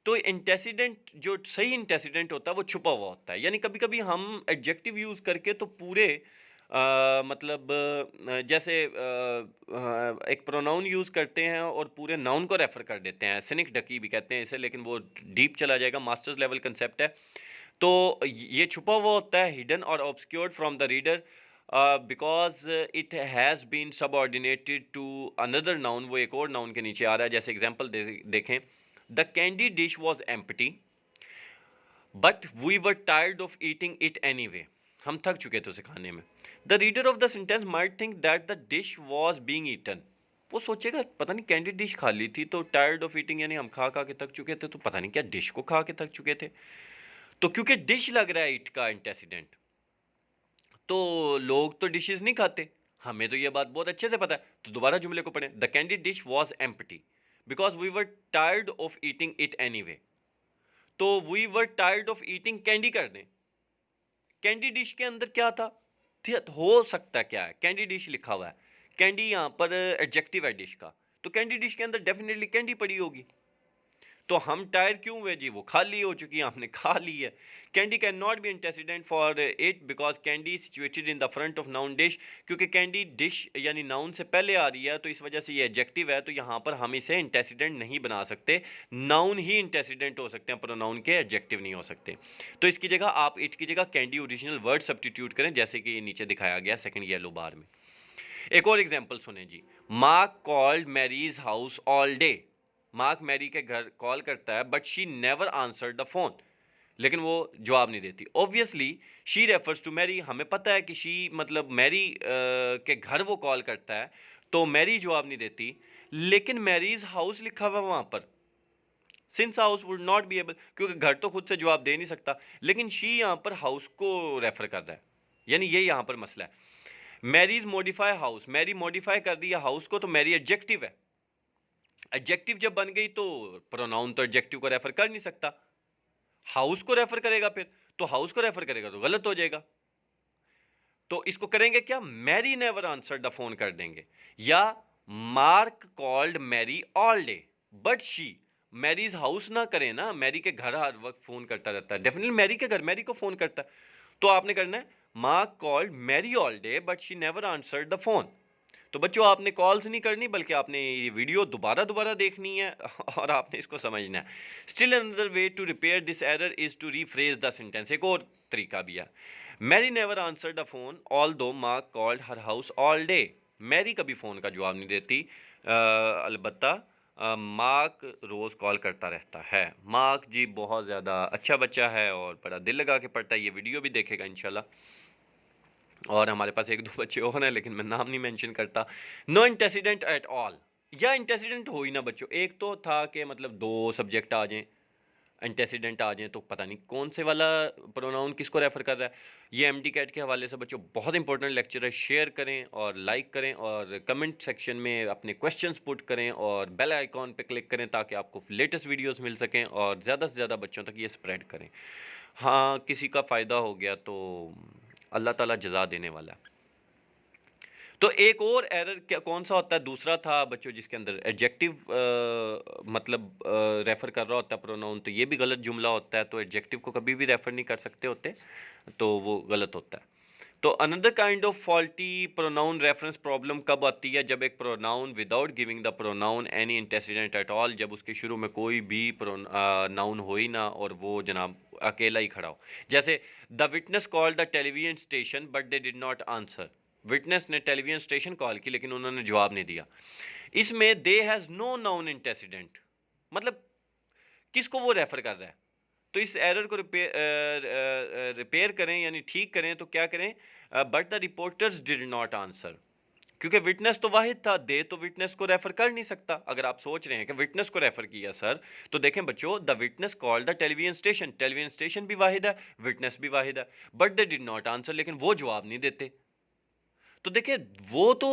तो एंटेसिडेंट, जो सही एंटेसिडेंट होता है वो छुपा हुआ होता है, यानी कभी कभी हम एडजेक्टिव यूज करके तो पूरे मतलब जैसे एक प्रोनाउन यूज करते हैं और पूरे नाउन को रेफर कर देते हैं, सिनिक डकी भी कहते हैं इसे, लेकिन वो डीप चला जाएगा, मास्टर्स लेवल कंसेप्ट है। तो ये छुपा हुआ होता है, hidden or obscured from the reader, because it has been subordinated to another noun, वो एक और नाउन के नीचे आ रहा है। जैसे एग्जाम्पल देखें, the candy dish was empty but we were tired of eating it anyway, हम थक चुके थे उसे खाने में। The reader of the sentence might think that the dish was being eaten, वो सोचेगा पता नहीं कैंडी डिश खा ली थी, तो टायर्ड ऑफ ईटिंग यानी हम खा खा के थक चुके थे, तो पता नहीं क्या डिश को खा के थक चुके थे। तो क्योंकि डिश लग रहा है ईट का एंटेसिडेंट, तो लोग तो डिशेस नहीं खाते, हमें तो ये बात बहुत अच्छे से पता है। तो दोबारा जुमले को पढ़ें, the candy dish was empty because we were tired of eating it anyway. तो we were tired of eating candy कर दें, कैंडी डिश के अंदर क्या था, हो सकता क्या है, कैंडी डिश लिखा हुआ है, कैंडी यहाँ पर एडजेक्टिव है डिश का, तो कैंडी डिश के अंदर डेफिनेटली कैंडी पड़ी होगी। तो हम टायर क्यों हुए जी, वो खाली हो चुकी है, हमने खा ली है। Candy can not B antecedent for it because candy situated in the front of noun dish, क्योंकि कैंडी डिश यानी नाउन से पहले आ रही है, तो इस वजह से ये एडजेक्टिव है, तो यहाँ पर हम इसे एंटेसिडेंट नहीं बना सकते, नाउन ही एंटेसिडेंट हो सकते हैं, प्रोनाउन के एडजेक्टिव नहीं हो सकते। तो इसकी जगह आप इट की जगह कैंडी ओरिजिनल वर्ड सब्स्टिट्यूट करें, जैसे कि ये नीचे दिखाया गया सेकंड येलो बार में। एक और एग्जांपल सुने जी, Mark called Mary's house all day, Mark Mary के घर कॉल करता है but she never answered the phone, लेकिन वो जवाब नहीं देती। Obviously she refers to Mary, हमें पता है कि शी मतलब मैरी के घर वो कॉल करता है, तो मैरी जवाब नहीं देती, लेकिन मैरीज हाउस लिखा हुआ वहां पर, since house would not be able, क्योंकि घर तो खुद से जवाब दे नहीं सकता, लेकिन शी यहाँ पर हाउस को रेफर कर रहा है, यानी ये यहाँ पर मसला है। Mary's modify house, Mary modify कर दिया हाउस को, तो मैरी एडजेक्टिव है, एडजेक्टिव जब बन गई तो प्रोनाउन तो एडजेक्टिव को रेफर कर नहीं सकता, हाउस को रेफर करेगा, फिर तो हाउस को रेफर करेगा तो गलत हो जाएगा। तो इसको करेंगे क्या, Mary never answer the phone कर देंगे, या Mark called Mary all day but she, Mary's house ना करें ना, मैरी के घर हर वक्त फोन करता रहता है, डेफिनेटली मैरी के घर मैरी को फोन करता है, तो आपने करना है Mark called Mary all day but she never answered the phone. तो बच्चों आपने कॉल्स नहीं करनी, बल्कि आपने ये वीडियो दोबारा दोबारा देखनी है और आपने इसको समझना है। Still another way to repair this error is to rephrase the sentence, एक और तरीका भी है। Mary never answer the phone although Mark called her house all day, Mary कभी फ़ोन का जवाब नहीं देती, अलबत्ता मार्क रोज़ कॉल करता रहता है। मार्क जी बहुत ज़्यादा अच्छा बच्चा है और बड़ा दिल लगा के पढ़ता है, ये वीडियो भी देखेगा इंशाल्लाह। और हमारे पास एक दो बच्चे और हैं, लेकिन मैं नाम नहीं मेंशन करता। नो एंटेसिडेंट एट ऑल, या एंटेसिडेंट हो ही ना बच्चों, एक तो था कि मतलब दो सब्जेक्ट आ जाएं, एंटेसिडेंट आ जाएं, तो पता नहीं कौन से वाला प्रोनाउन किसको रेफर कर रहा है। ये एमडी कैट के हवाले से बच्चों बहुत इंपॉर्टेंट लेक्चर है, शेयर करें और लाइक करें और कमेंट सेक्शन में अपने क्वेश्चंस पुट करें और बेल आइकॉन पे क्लिक करें ताकि आपको लेटेस्ट वीडियोस मिल सकें और ज़्यादा से ज़्यादा बच्चों तक ये स्प्रेड करें। हाँ, किसी का फ़ायदा हो गया तो अल्लाह ताला जज़ा देने वाला है। तो एक और एरर क्या कौन सा होता है, दूसरा था बच्चों जिसके अंदर एडजेक्टिव मतलब रेफर कर रहा होता है प्रोनाउन, तो ये भी गलत जुमला होता है, तो एडजेक्टिव को कभी भी रेफर नहीं कर सकते होते, तो वो गलत होता है। तो another kind of faulty pronoun reference problem कब आती है, जब एक pronoun without giving the pronoun any antecedent at all, जब उसके शुरू में कोई भी नाउन हो ही ना और वो जनाब अकेला ही खड़ा हो। जैसे the witness called the television station but they did not answer, witness ने टेलीविजन स्टेशन कॉल की लेकिन उन्होंने जवाब नहीं दिया। इसमें they has no noun antecedent, मतलब किसको वो रेफर कर रहा है। तो इस एरर को रिपेयर करें यानी ठीक करें, तो क्या करें, but the reporters did not answer, क्योंकि विटनेस तो वाहिद था, दे तो विटनेस को रेफर कर नहीं सकता। अगर आप सोच रहे हैं कि विटनेस को रेफर किया सर, तो देखें बच्चों, the witness called the television station, television station भी वाहिद है, विटनेस भी वाहिद है, but they did not answer, लेकिन वो जवाब नहीं देते। तो देखिए वो तो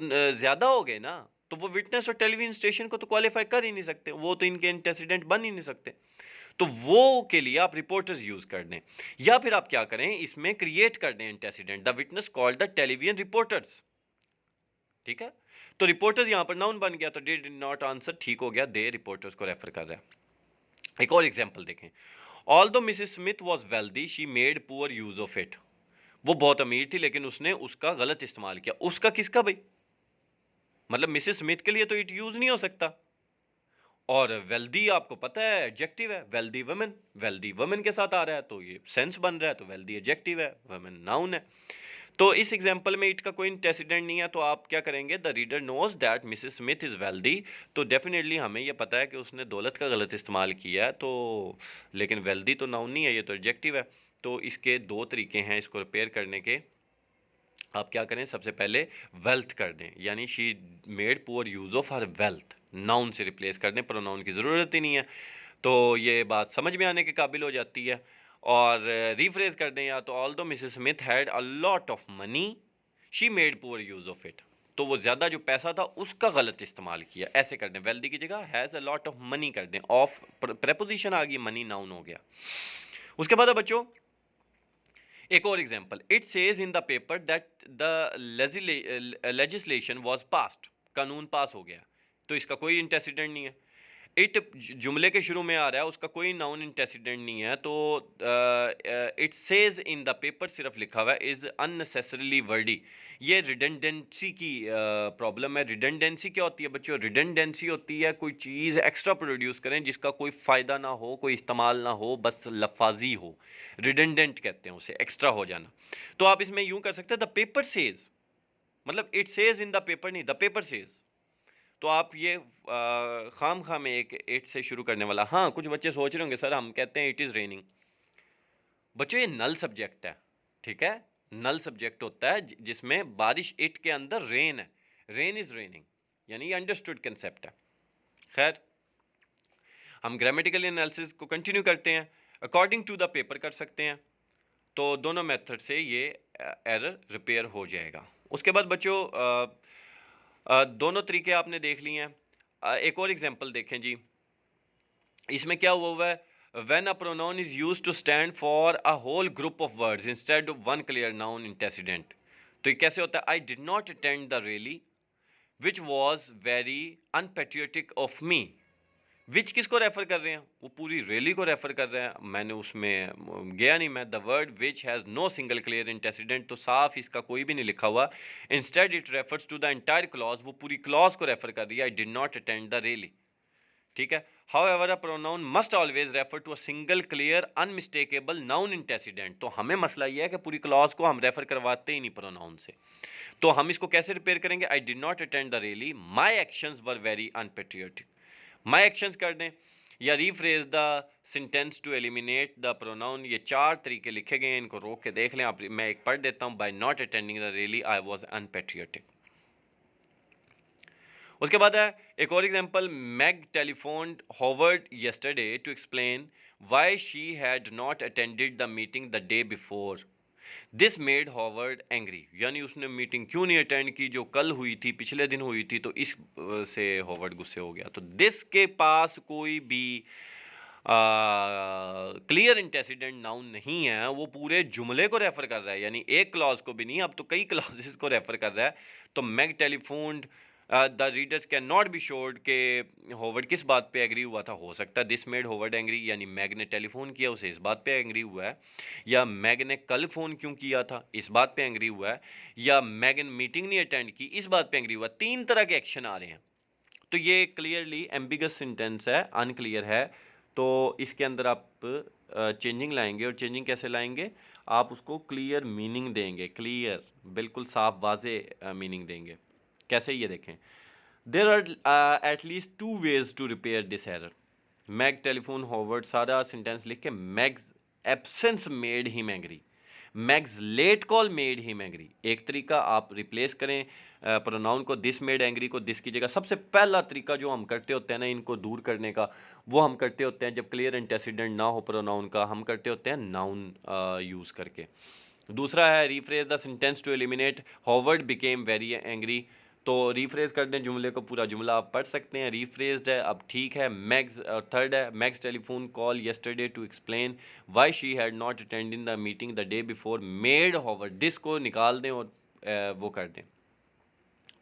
ज़्यादा हो गए ना, तो वो विटनेस और टेलीविजन स्टेशन को तो क्वालिफाई कर ही नहीं सकते, वो तो इनके एंटेसिडेंट बन ही नहीं सकते। तो वो के लिए आप रिपोर्टर्स यूज़ कर दें, या फिर आप क्या करें, इसमें क्रिएट कर दें antecedent, the witness called the television reporters, ठीक है। तो रिपोर्टर्स यहाँ पर नाउन बन गया, तो डिड नॉट आंसर ठीक हो गया, दे रिपोर्टर्स को रेफर कर रहा है। एक और एग्जाम्पल देखें, ऑल दो Mrs Smith was wealthy she made poor use of it, वो बहुत अमीर थी लेकिन उसने उसका गलत इस्तेमाल किया। उसका किसका भाई, मतलब मिसेस स्मिथ के लिए तो इट यूज नहीं हो सकता, और वेल्दी आपको पता है एडजेक्टिव है, वेल्दी वुमेन के साथ आ रहा है तो ये सेंस बन रहा है, तो वेल्दी एडजेक्टिव है, वुमेन नाउन है। तो इस एग्जांपल में इट का कोई इंटेसिडेंट नहीं है, तो आप क्या करेंगे, the reader knows that Mrs Smith is wealthy. तो डेफिनेटली हमें ये पता है कि उसने दौलत का गलत इस्तेमाल किया है, तो लेकिन वेल्दी तो नाउन नहीं है, ये तो एडजेक्टिव है। तो इसके दो तरीके हैं इसको रिपेयर करने के। आप क्या करें, सबसे पहले वेल्थ कर दें, यानी she made poor use of her wealth, noun से रिप्लेस कर दें, प्रोनाउन की ज़रूरत ही नहीं है। तो ये बात समझ में आने के काबिल हो जाती है। और रीफ्रेज कर दें, या तो although Mrs Smith had a lot of money she made poor use of it. तो वो ज़्यादा जो पैसा था उसका गलत इस्तेमाल किया, ऐसे कर दें। वेल्दी की जगह has a lot of money कर दें, ऑफ प्रेपोजिशन आ गई, मनी नाउन हो गया। उसके बाद बच्चों एक और example, it says in the paper that the legislation was passed, कानून पास हो गया। तो इसका कोई इंटेसिडेंट नहीं है। इट जुमले के शुरू में आ रहा है, उसका कोई नाउन इंटेसिडेंट नहीं है। तो it says in the paper सिर्फ लिखा हुआ है, इज अननेसेसरीली वर्डी। ये रिडंडेंसी की प्रॉब्लम है। रिडंडेंसी क्या होती है बच्चों? रिडंडेंसी होती है कोई चीज़ एक्स्ट्रा प्रोड्यूस करें जिसका कोई फ़ायदा ना हो, कोई इस्तेमाल ना हो, बस लफाजी हो, रिडंडेंट कहते हैं उसे, एक्स्ट्रा हो जाना। तो आप इसमें यूं कर सकते हैं, द पेपर सेज, मतलब it says in the paper नहीं, द पेपर सेज। तो आप ये खाम खाम एक इट से शुरू करने वाला। हाँ, कुछ बच्चे सोच रहे होंगे सर हम कहते हैं इट इज़ रेनिंग। बच्चों ये नल सब्जेक्ट है, ठीक है। नल सब्जेक्ट होता है जिसमें बारिश, इट के अंदर रेन है, रेन इज रेनिंग, यानी ये अंडरस्टूड कंसेप्ट है। खैर, हम ग्रामेटिकल एनालिसिस को कंटिन्यू करते हैं। अकॉर्डिंग टू द पेपर कर सकते हैं, तो दोनों मेथड से ये एरर रिपेयर हो जाएगा। उसके बाद बच्चों दोनों तरीके आपने देख लिए हैं। एक और एग्जांपल देखें जी, इसमें क्या हुआ है, when a pronoun is used to stand for a whole group of words instead of one clear noun antecedent। तो ये कैसे होता है, I did not attend the rally which was very unpatriotic of me। विच किसको refer कर रहे हैं, वो पूरी रैली को रेफर कर रहे हैं। मैंने उसमें गया नहीं मैं। The word which has no single clear antecedent, तो साफ इसका कोई भी नहीं लिखा हुआ। Instead it refers to the entire clause, वो पूरी क्लॉज को रेफर कर रही है, I did not attend the rally, ठीक है। However a pronoun must always refer to a single clear unmistakable noun antecedent. तो हमें मसला ये है कि पूरी क्लॉज को हम रेफर करवाते ही नहीं प्रोनाउन से। तो हम इसको कैसे रिपेयर करेंगे, I did not attend the rally, my actions were very unpatriotic. My actions कर दें, या rephrase the sentence to eliminate the pronoun. ये चार तरीके लिखे गए हैं, इनको रोक के देख लें आप। मैं एक पढ़ देता हूँ, by not attending the rally I was unpatriotic. उसके बाद है एक और example, Meg telephoned Howard yesterday to explain why she had not attended the meeting the day before, this made Howard angry. यानी उसने मीटिंग क्यों नहीं अटेंड की जो कल हुई थी, पिछले दिन हुई थी, तो इस से हॉवर्ड गुस्से हो गया। तो दिस के पास कोई भी क्लियर इंटेसिडेंट नाउन नहीं है, वो पूरे जुमले को रेफर कर रहा है, यानी एक क्लॉज को भी नहीं, अब तो कई क्लॉजेस को रेफर कर रहा है। तो Meg telephoned the readers can not be sure के होवर्ड किस बात पे एग्री हुआ था। हो सकता है दिस मेड होवर्ड एंग्री, यानी मैग ने टेलीफोन किया उसे इस बात पे एंग्री हुआ है, या मैग ने कल फ़ोन क्यों किया था इस बात पे एंग्री हुआ है, या मैग ने मीटिंग नहीं अटेंड की इस बात पे एंग्री हुआ। तीन तरह के एक्शन आ रहे हैं। तो ये क्लियरली एम्बिगस सेंटेंस है, अनक्लियर है। तो इसके अंदर आप चेंजिंग लाएंगे, और चेंजिंग कैसे लाएंगे, आप उसको क्लियर मीनिंग देंगे, क्लियर बिल्कुल साफ वाजे मीनिंग देंगे। कैसे, ये देखें, there are at least two ways to repair this error. Meg telephone Howard, सारा सेंटेंस लिख के Meg's absence made him angry, Meg's late call made him angry. एक तरीका आप रिप्लेस करें प्रोनाउन को, दिस मेड एंग्री को दिस की जगह। सबसे पहला तरीका जो हम करते होते हैं ना इनको दूर करने का, वो हम करते होते हैं जब क्लियर एंटेसिडेंट ना हो प्रोनाउन का, हम करते होते हैं नाउन यूज़ करके। दूसरा है rephrase the sentence to eliminate Howard became very angry. तो रीफ्रेज कर दें जुमले को, पूरा जुमला आप पढ़ सकते हैं, रीफ्रेज्ड है, अब ठीक है। मैग्स, थर्ड है, Meg's telephone call yesterday to explain why she had not attend in the meeting the day before made Howard, this को निकाल दें और वो कर दें,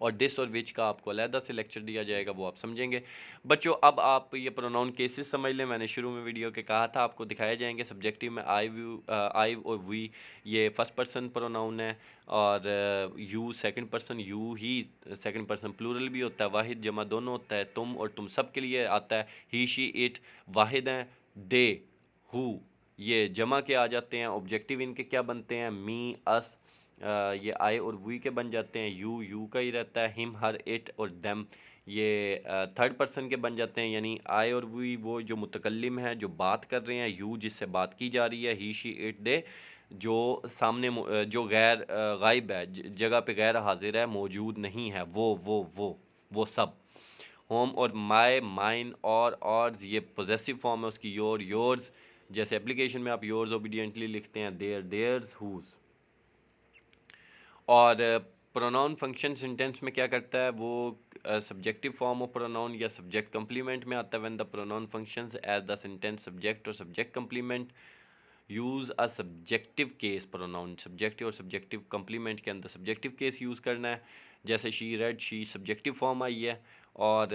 और दिस और विच का आपको अलहदा से लेक्चर दिया जाएगा, वो आप समझेंगे। बच्चों अब आप ये प्रोनाउन केसेस समझ लें। मैंने शुरू में वीडियो के कहा था आपको दिखाए जाएंगे सब्जेक्टिव में। आई और वी ये फर्स्ट पर्सन प्रोनाउन है, और यू सेकंड पर्सन, यू ही सेकंड पर्सन प्लूरल भी होता है, वाहिद जमा दोनों होता है, तुम और तुम सब के लिए आता है। ही शी इट वाहिद हैं, दे हु ये जमा के आ जाते हैं। ऑब्जेक्टिव इनके क्या बनते हैं, मी अस ये आई और वी के बन जाते हैं, यू का ही रहता है, हिम हर इट और देम ये थर्ड पर्सन के बन जाते हैं, यानी आई और वी वो जो मुतकल्लिम है जो बात कर रहे हैं, यू जिससे बात की जा रही है, ही शी इट दे जो सामने जो गैर गायब है, जगह पे गैर हाजिर है, मौजूद नहीं है, वो सब। होम और माय माइन और ये पोजेसिव फॉर्म है उसकी, योर्स, जैसे एप्लीकेशन में आप योर्स ओबीडियंटली लिखते हैं, देयर्स हुज। और प्रोनाउन फंक्शन सेंटेंस में क्या करता है वो, सब्जेक्टिव फॉर्म ऑफ प्रोनाउन या सब्जेक्ट कंप्लीमेंट में आता है। When the pronoun functions as the sentence subject और subject complement, use a subjective case pronoun, subjective और सब्जेक्टिव कंप्लीमेंट के अंदर सब्जेक्टिव केस यूज़ करना है। जैसे she read, she subjective form आई है, और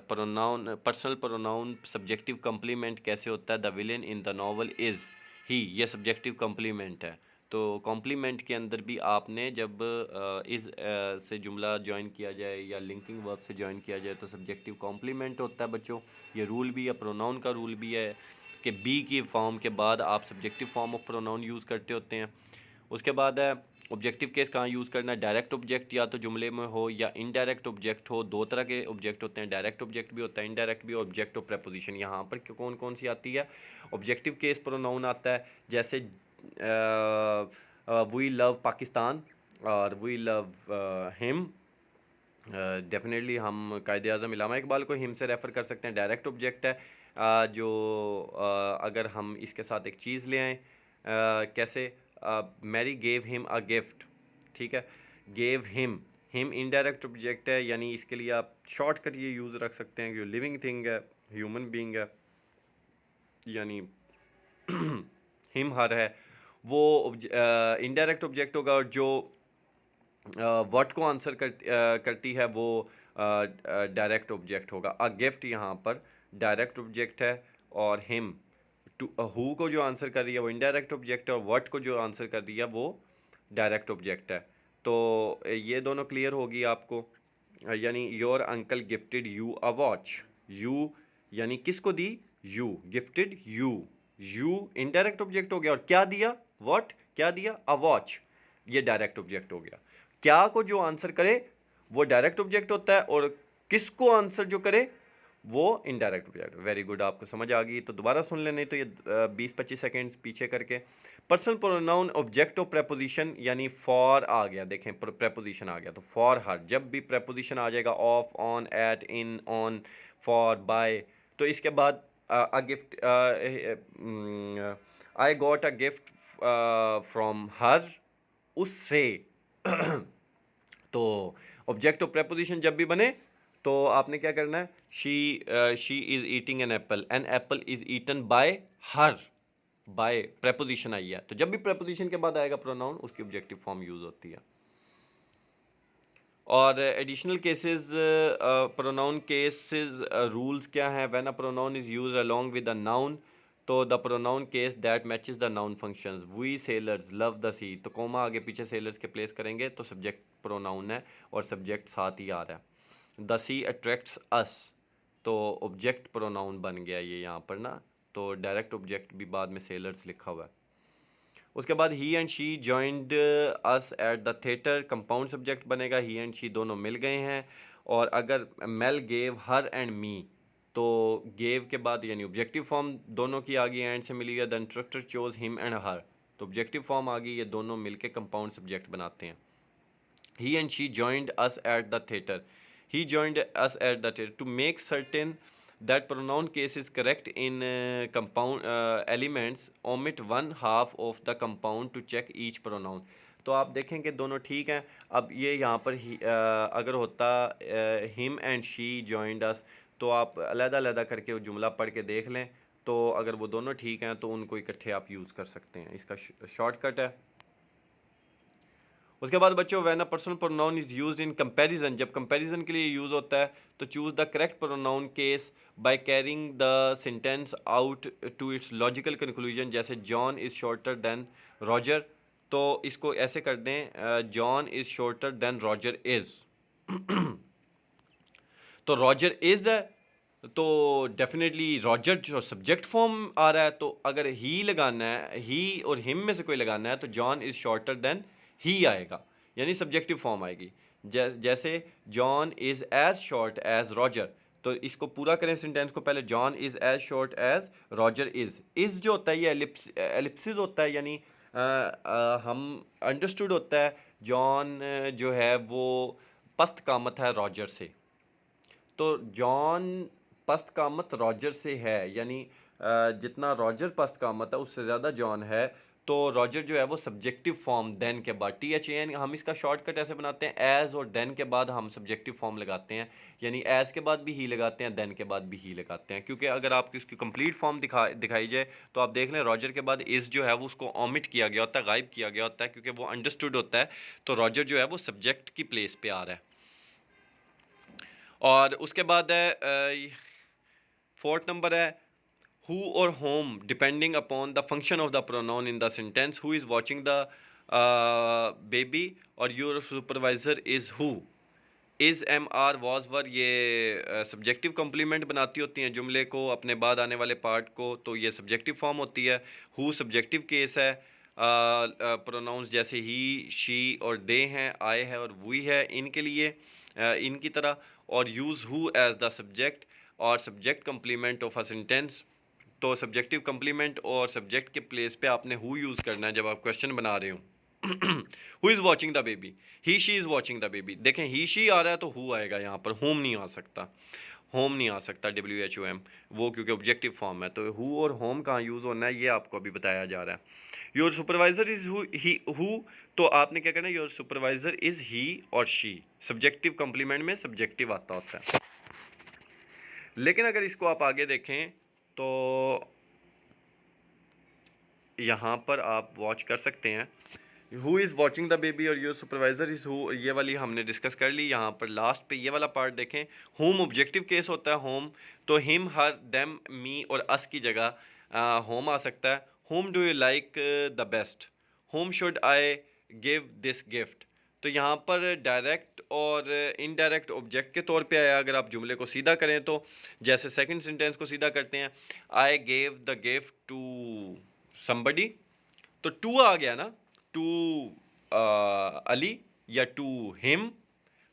pronoun personal pronoun subjective complement कैसे होता है, the villain in the novel is he, ये सब्जेक्टिव कंप्लीमेंट है। तो कॉम्प्लीमेंट के अंदर भी आपने जब इस से जुमला ज्वाइन किया जाए या लिंकिंग वर्ब से ज्वाइन किया जाए तो सब्जेक्टिव कॉम्प्लीमेंट होता है बच्चों। ये रूल भी है, प्रोनाउन का रूल भी है कि बी की फॉर्म के बाद आप subjective form of pronoun use करते होते हैं। उसके बाद है ऑब्जेक्टिव केस कहाँ यूज़ करना है, डायरेक्ट ऑब्जेक्ट या तो जुमले में हो या इनडायरेक्ट ऑब्जेक्ट हो। दो तरह के ऑब्जेक्ट होते हैं, डायरेक्ट ऑब्जेक्ट भी होता है, इनडायरेक्ट भी, ऑब्जेक्ट ऑफ प्रेपोजिशन। यहाँ पर कौन कौन सी आती है, ऑब्जेक्टिव केस प्रोनाउन आता है, जैसे वी लव पाकिस्तान और वी लव हिम। डेफिनेटली हम कायदे आज़म इलामा इकबाल को हिम से रेफ़र कर सकते हैं, डायरेक्ट ऑब्जेक्ट है। जो अगर हम इसके साथ एक चीज़ ले आएँ, कैसे, Mary gave him a gift, ठीक है, गेव हिम इनडायरेक्ट ऑब्जेक्ट है, यानी इसके लिए आप शॉर्टकट ये यूज़ रख सकते हैं कि लिविंग थिंग है, ह्यूमन बीइंग है, यानी हिम हर है, वो इनडायरेक्ट ऑब्जेक्ट होगा। और जो व्हाट को आंसर करती है वो डायरेक्ट ऑब्जेक्ट होगा। अ गिफ्ट यहाँ पर डायरेक्ट ऑब्जेक्ट है, और हिम टू हु को जो आंसर कर रही है वो इनडायरेक्ट ऑब्जेक्ट है, और व्हाट को जो आंसर कर रही है वो डायरेक्ट ऑब्जेक्ट है। तो ये दोनों क्लियर होगी आपको। यानी your uncle gifted you a watch, you यानी किसको दी, you, gifted you indirect object हो गया, और क्या दिया, व्हाट, क्या दिया, अ वॉच, ये डायरेक्ट ऑब्जेक्ट हो गया। क्या को जो आंसर करे वो डायरेक्ट ऑब्जेक्ट होता है, और किसको आंसर जो करे वो इनडायरेक्ट ऑब्जेक्ट। वेरी गुड, आपको समझ आ गई तो दोबारा सुन लेने, तो ये 20-25 सेकेंड्स पीछे करके। Personal pronoun object of preposition, यानी फॉर आ गया, देखें प्रेपोजिशन आ गया तो फॉर हर, जब भी प्रेपोजिशन आ जाएगा of, on, at, in, on, for, by, तो इसके बाद a gift, I got a gift from her, उससे तो ऑब्जेक्ट ऑफ प्रेपोजिशन जब भी बने तो आपने क्या करना है, she is eating an apple is eaten by her, by preposition आई है, तो जब भी प्रेपोजिशन के बाद आएगा प्रोनाउन उसकी ऑब्जेक्टिव फॉर्म यूज होती है। और additional cases, pronoun cases rules क्या हैं, when a pronoun is used along with a noun, तो the pronoun case that matches the noun functions, we sailors love the sea, तो comma आगे पीछे sellers के प्लेस करेंगे तो सब्जेक्ट प्रोनाउन है और सब्जेक्ट साथ ही आ रहा है। द सी अट्रैक्ट्स अस, तो ऑब्जेक्ट प्रोनाउन बन गया ये यहाँ पर ना, तो डायरेक्ट ऑब्जेक्ट भी बाद में सेलर्स लिखा हुआ है। उसके बाद he and she joined us at the theatre, compound subject बनेगा, ही एंड शी दोनों मिल गए हैं। और अगर Mel gave her and me, तो गेव के बाद यानी ऑब्जेक्टिव फॉर्म दोनों की आ गई, एंड से मिली है, the instructor chose him and her, तो ऑब्जेक्टिव फॉर्म आ गई, ये दोनों मिलके कंपाउंड सब्जेक्ट बनाते हैं। He and she joined us at the theatre, he joined us at the theater, to make certain that pronoun case is correct in compound elements, omit one half of the compound to check each pronoun। तो आप देखें कि दोनों ठीक हैं। अब ये यहाँ पर अगर होता हिम एंड शी जॉइंड अस, तो आप अलग-अलग करके वो जुमला पढ़ के देख लें, तो अगर वो दोनों ठीक हैं तो उनको इकट्ठे आप यूज़ कर सकते हैं, इसका शॉर्टकट है। उसके बाद बच्चों, when a personal pronoun is used in comparison, जब कंपैरिजन के लिए यूज़ होता है तो choose the correct pronoun case by carrying the sentence out to its logical conclusion. जैसे John is shorter than Roger, तो इसको ऐसे कर दें, John is shorter than Roger is तो रॉजर इज़ है, तो डेफिनेटली रॉजर जो सब्जेक्ट फॉर्म आ रहा है, तो अगर ही लगाना है, ही और हिम में से कोई लगाना है, तो John is shorter than he आएगा, यानी सब्जेक्टिव फॉर्म आएगी। जैसे John is as short as Roger, तो इसको पूरा करें सेंटेंस को, पहले John is as short as Roger is जो होता है ये एलिप्सिस होता है, यानी हम अंडरस्टूड होता है जॉन जो है वो पस्त कामत है रॉजर से, तो जॉन पस्त कामत रॉजर से है, यानी जितना रॉजर पस्त कामत है उससे ज़्यादा जॉन है, तो रॉजर जो है वो सब्जेक्टिव फॉर्म देन के बाद THAN, हम इसका शॉर्टकट ऐसे बनाते हैं एज और देन के बाद हम सब्जेक्टिव फॉर्म लगाते हैं, यानी एज के बाद भी ही लगाते हैं, देन के बाद भी ही लगाते हैं, क्योंकि अगर आपकी उसकी कंप्लीट फॉर्म दिखाई जाए तो आप देख लें रॉजर के बाद इज़ जो है वो उसको ओमिट किया गया होता है, गायब किया गया होता है, क्योंकि वो अंडरस्टूड होता है, तो रॉजर जो है वो सब्जेक्ट की प्लेस पे आ रहा है। और उसके बाद है फोर्थ नंबर है who or whom depending upon the function of the pronoun in the sentence, who is watching the baby or your supervisor is who, is am are was were, ये subjective complement बनाती होती हैं जुमले को, अपने बाद आने वाले पार्ट को, तो ये सब्जेक्टिव फॉर्म होती है। हु सब्जेक्टिव केस है, प्रोनाउंस जैसे ही शी और दे हैं, आए है और वी है इनके लिए, इनकी तरह, और use who as the subject और subject complement of a sentence, तो सब्जेक्टिव कम्प्लीमेंट और सब्जेक्ट के प्लेस पे आपने हु यूज़ करना है जब आप क्वेश्चन बना रहे हो। Who is watching the baby, he she is watching the baby, देखें ही शी आ रहा है तो हु आएगा यहाँ पर, होम नहीं आ सकता, होम नहीं आ सकता WHOM, वो क्योंकि ऑब्जेक्टिव फॉर्म है, तो हु और होम कहाँ यूज़ होना है ये आपको अभी बताया जा रहा है। योर सुपरवाइज़र इज़ हु, तो आपने क्या करना है, योर सुपरवाइज़र इज़ ही और शी, सब्जेक्टिव कम्प्लीमेंट में सब्जेक्टिव आता होता है। लेकिन अगर इसको आप आगे देखें तो यहाँ पर आप वॉच कर सकते हैं, who is watching the baby और योर सुपरवाइज़र इज़ हु, ये वाली हमने डिस्कस कर ली। यहाँ पर लास्ट पे ये वाला पार्ट देखें, होम ऑब्जेक्टिव केस होता है होम, तो हिम हर देम मी और अस की जगह होम आ सकता है। Home do you like the best, home should I give this gift, तो यहाँ पर डायरेक्ट और इनडायरेक्ट ऑब्जेक्ट के तौर पे आया। अगर आप जुमले को सीधा करें तो जैसे सेकंड सेंटेंस को सीधा करते हैं, I gave the gift to somebody, तो टू आ गया ना, टू अली या टू हिम,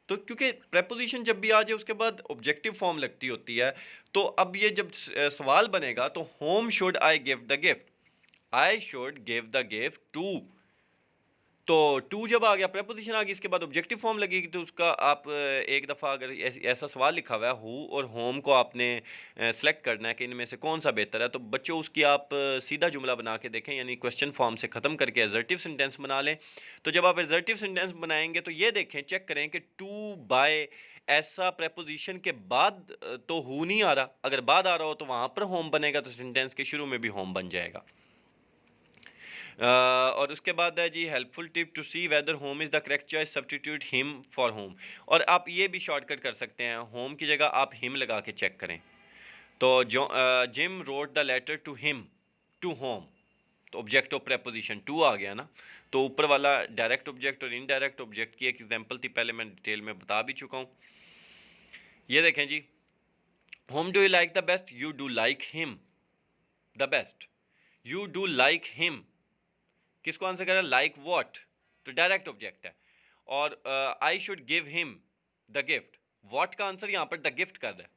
तो क्योंकि प्रेपोजिशन जब भी आ जाए उसके बाद ऑब्जेक्टिव फॉर्म लगती होती है, तो अब ये जब सवाल बनेगा तो whom should I give the gift, I should give the gift to, तो टू जब आ गया प्रेपोजिशन आ गई, इसके बाद ऑब्जेक्टिव फॉर्म लगेगी, तो उसका आप एक दफ़ा अगर ऐसा सवाल लिखा हुआ है हु और होम को आपने सेलेक्ट करना है कि इनमें से कौन सा बेहतर है, तो बच्चों उसकी आप सीधा जुमला बना के देखें, यानी क्वेश्चन फॉर्म से ख़त्म करके एजर्टिव सेंटेंस बना लें। तो जब आप एजर्टिव सेंटेंस बनाएंगे तो ये देखें, चेक करें कि टू बाय ऐसा प्रेपोजिशन के बाद तो हु नहीं आ रहा, अगर बाद आ रहा हो तो वहाँ पर होम बनेगा, तो सेंटेंस के शुरू में भी होम बन जाएगा। और उसके बाद है जी helpful tip to see whether whom is the correct choice, substitute him for whom, और आप ये भी शॉर्टकट कर सकते हैं, होम की जगह आप हिम लगा के चेक करें। तो जो Jim wrote the letter to him to whom, तो ऑब्जेक्ट ऑफ प्रेपोजिशन टू आ गया ना, तो ऊपर वाला डायरेक्ट ऑब्जेक्ट और इनडायरेक्ट ऑब्जेक्ट की एक एग्जांपल थी, पहले मैं डिटेल में बता भी चुका हूँ। ये देखें जी, whom do you like the best, you do like him the best, you do like him, किसको आंसर कर रहा है, लाइक वॉट, तो डायरेक्ट ऑब्जेक्ट है। और I should give him the gift, what का आंसर यहाँ पर द गिफ्ट कर रहा है,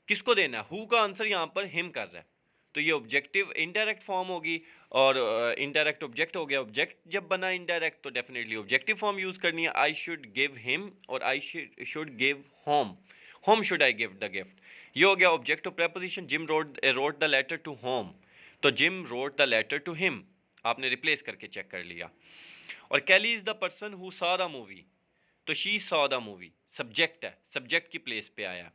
किसको देना है, हु का आंसर यहाँ पर हिम कर रहा है, तो ये ऑब्जेक्टिव इनडायरेक्ट फॉर्म होगी, और इनडायरेक्ट ऑब्जेक्ट हो गया, ऑब्जेक्ट जब बना इनडायरेक्ट तो डेफिनेटली ऑब्जेक्टिव फॉर्म यूज़ करनी है, आई शुड गिव हिम और I should give whom, whom should I give the gift, ये हो गया object of preposition. Jim wrote the letter to whom, तो Jim wrote the letter to him, आपने replace करके check कर लिया। और Kelly is the person who saw the movie, तो she saw the movie subject है, सब्जेक्ट की place पे आया।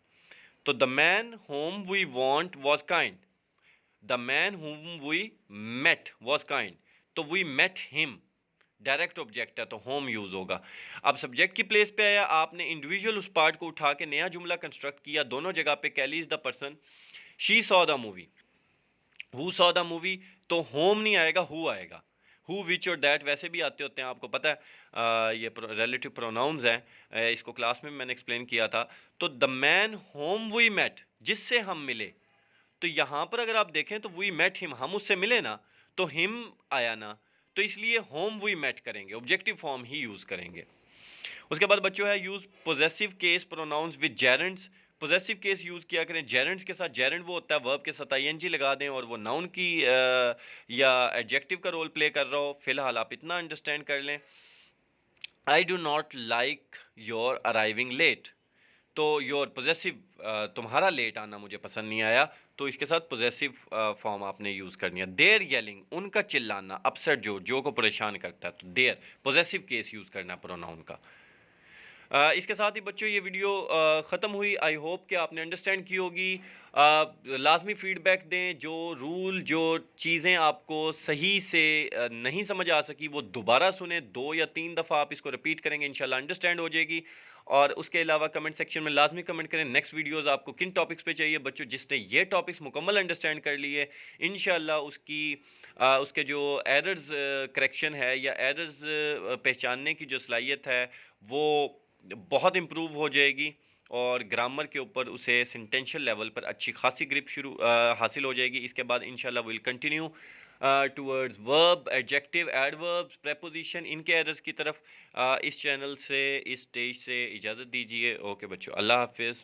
तो the man whom we want was kind, the man whom we met was kind, तो we met him, direct object है तो home use होगा। अब सब्जेक्ट की प्लेस पे आया, आपने इंडिविजुअल उस पार्ट को उठा के नया जुमला कंस्ट्रक्ट किया, दोनों जगह पे Kelly is the person, she saw the movie, who saw the movie, तो होम नहीं आएगा, हु आएगा। हु विच और दैट वैसे भी आते होते हैं, आपको पता है ये रिलेटिव प्रोनाउंस हैं, इसको क्लास में मैंने एक्सप्लेन किया था। तो the man whom we met, जिससे हम मिले, तो यहाँ पर अगर आप देखें तो वी मेट हिम, हम उससे मिले ना, तो हिम आया ना, तो इसलिए होम वी मेट करेंगे, ऑब्जेक्टिव फॉर्म ही यूज़ करेंगे। उसके बाद बच्चों है use possessive case pronouns with gerunds. Possessive case use किया करें जेरेंड्स के साथ। जेरेंड वो होता है वर्ब के साथ आईएनजी लगा दें और वो नाउन की या एडजेक्टिव का रोल प्ले कर रहा हो। फिलहाल आप इतना अंडरस्टैंड कर लें, I do not like your arriving late. तो योर पोजेसिव, तुम्हारा लेट आना मुझे पसंद नहीं आया, तो इसके साथ पोजेसिव फॉर्म आपने यूज़ करनी है। देयर येलिंग, उनका चिल्लाना, अपसेट जो को परेशान करता है, तो देयर पोजेसिव केस यूज़ करना है प्रोनाउन का। इसके साथ ही बच्चों ये वीडियो ख़त्म हुई। आई होप कि आपने अंडरस्टैंड की होगी। लाजमी फ़ीडबैक दें, जो रूल जो चीज़ें आपको सही से नहीं समझ आ सकी वो दोबारा सुने, 2 या 3 दफ़ा आप इसको रिपीट करेंगे, इंशाल्लाह अंडरस्टैंड हो जाएगी। और उसके अलावा कमेंट सेक्शन में लाजमी कमेंट करें नेक्स्ट वीडियोज़ आपको किन टॉपिक्स पे चाहिए। बच्चों जिसने ये टॉपिक्स मुकम्मल अंडरस्टैंड कर लिए, इंशाल्लाह उसके जो एरर्स करेक्शन है या एरर्स पहचानने की जो सलाहियत है वो बहुत इम्प्रूव हो जाएगी, और ग्रामर के ऊपर उसे सेंटेंशियल लेवल पर अच्छी खासी ग्रिप हासिल हो जाएगी। इसके बाद इंशाल्लाह will continue towards verb, adjective, adverbs, preposition, इनके एरर्स की तरफ। इस चैनल से, इस स्टेज से इजाज़त दीजिए। ओके बच्चों, अल्लाह हाफिज़।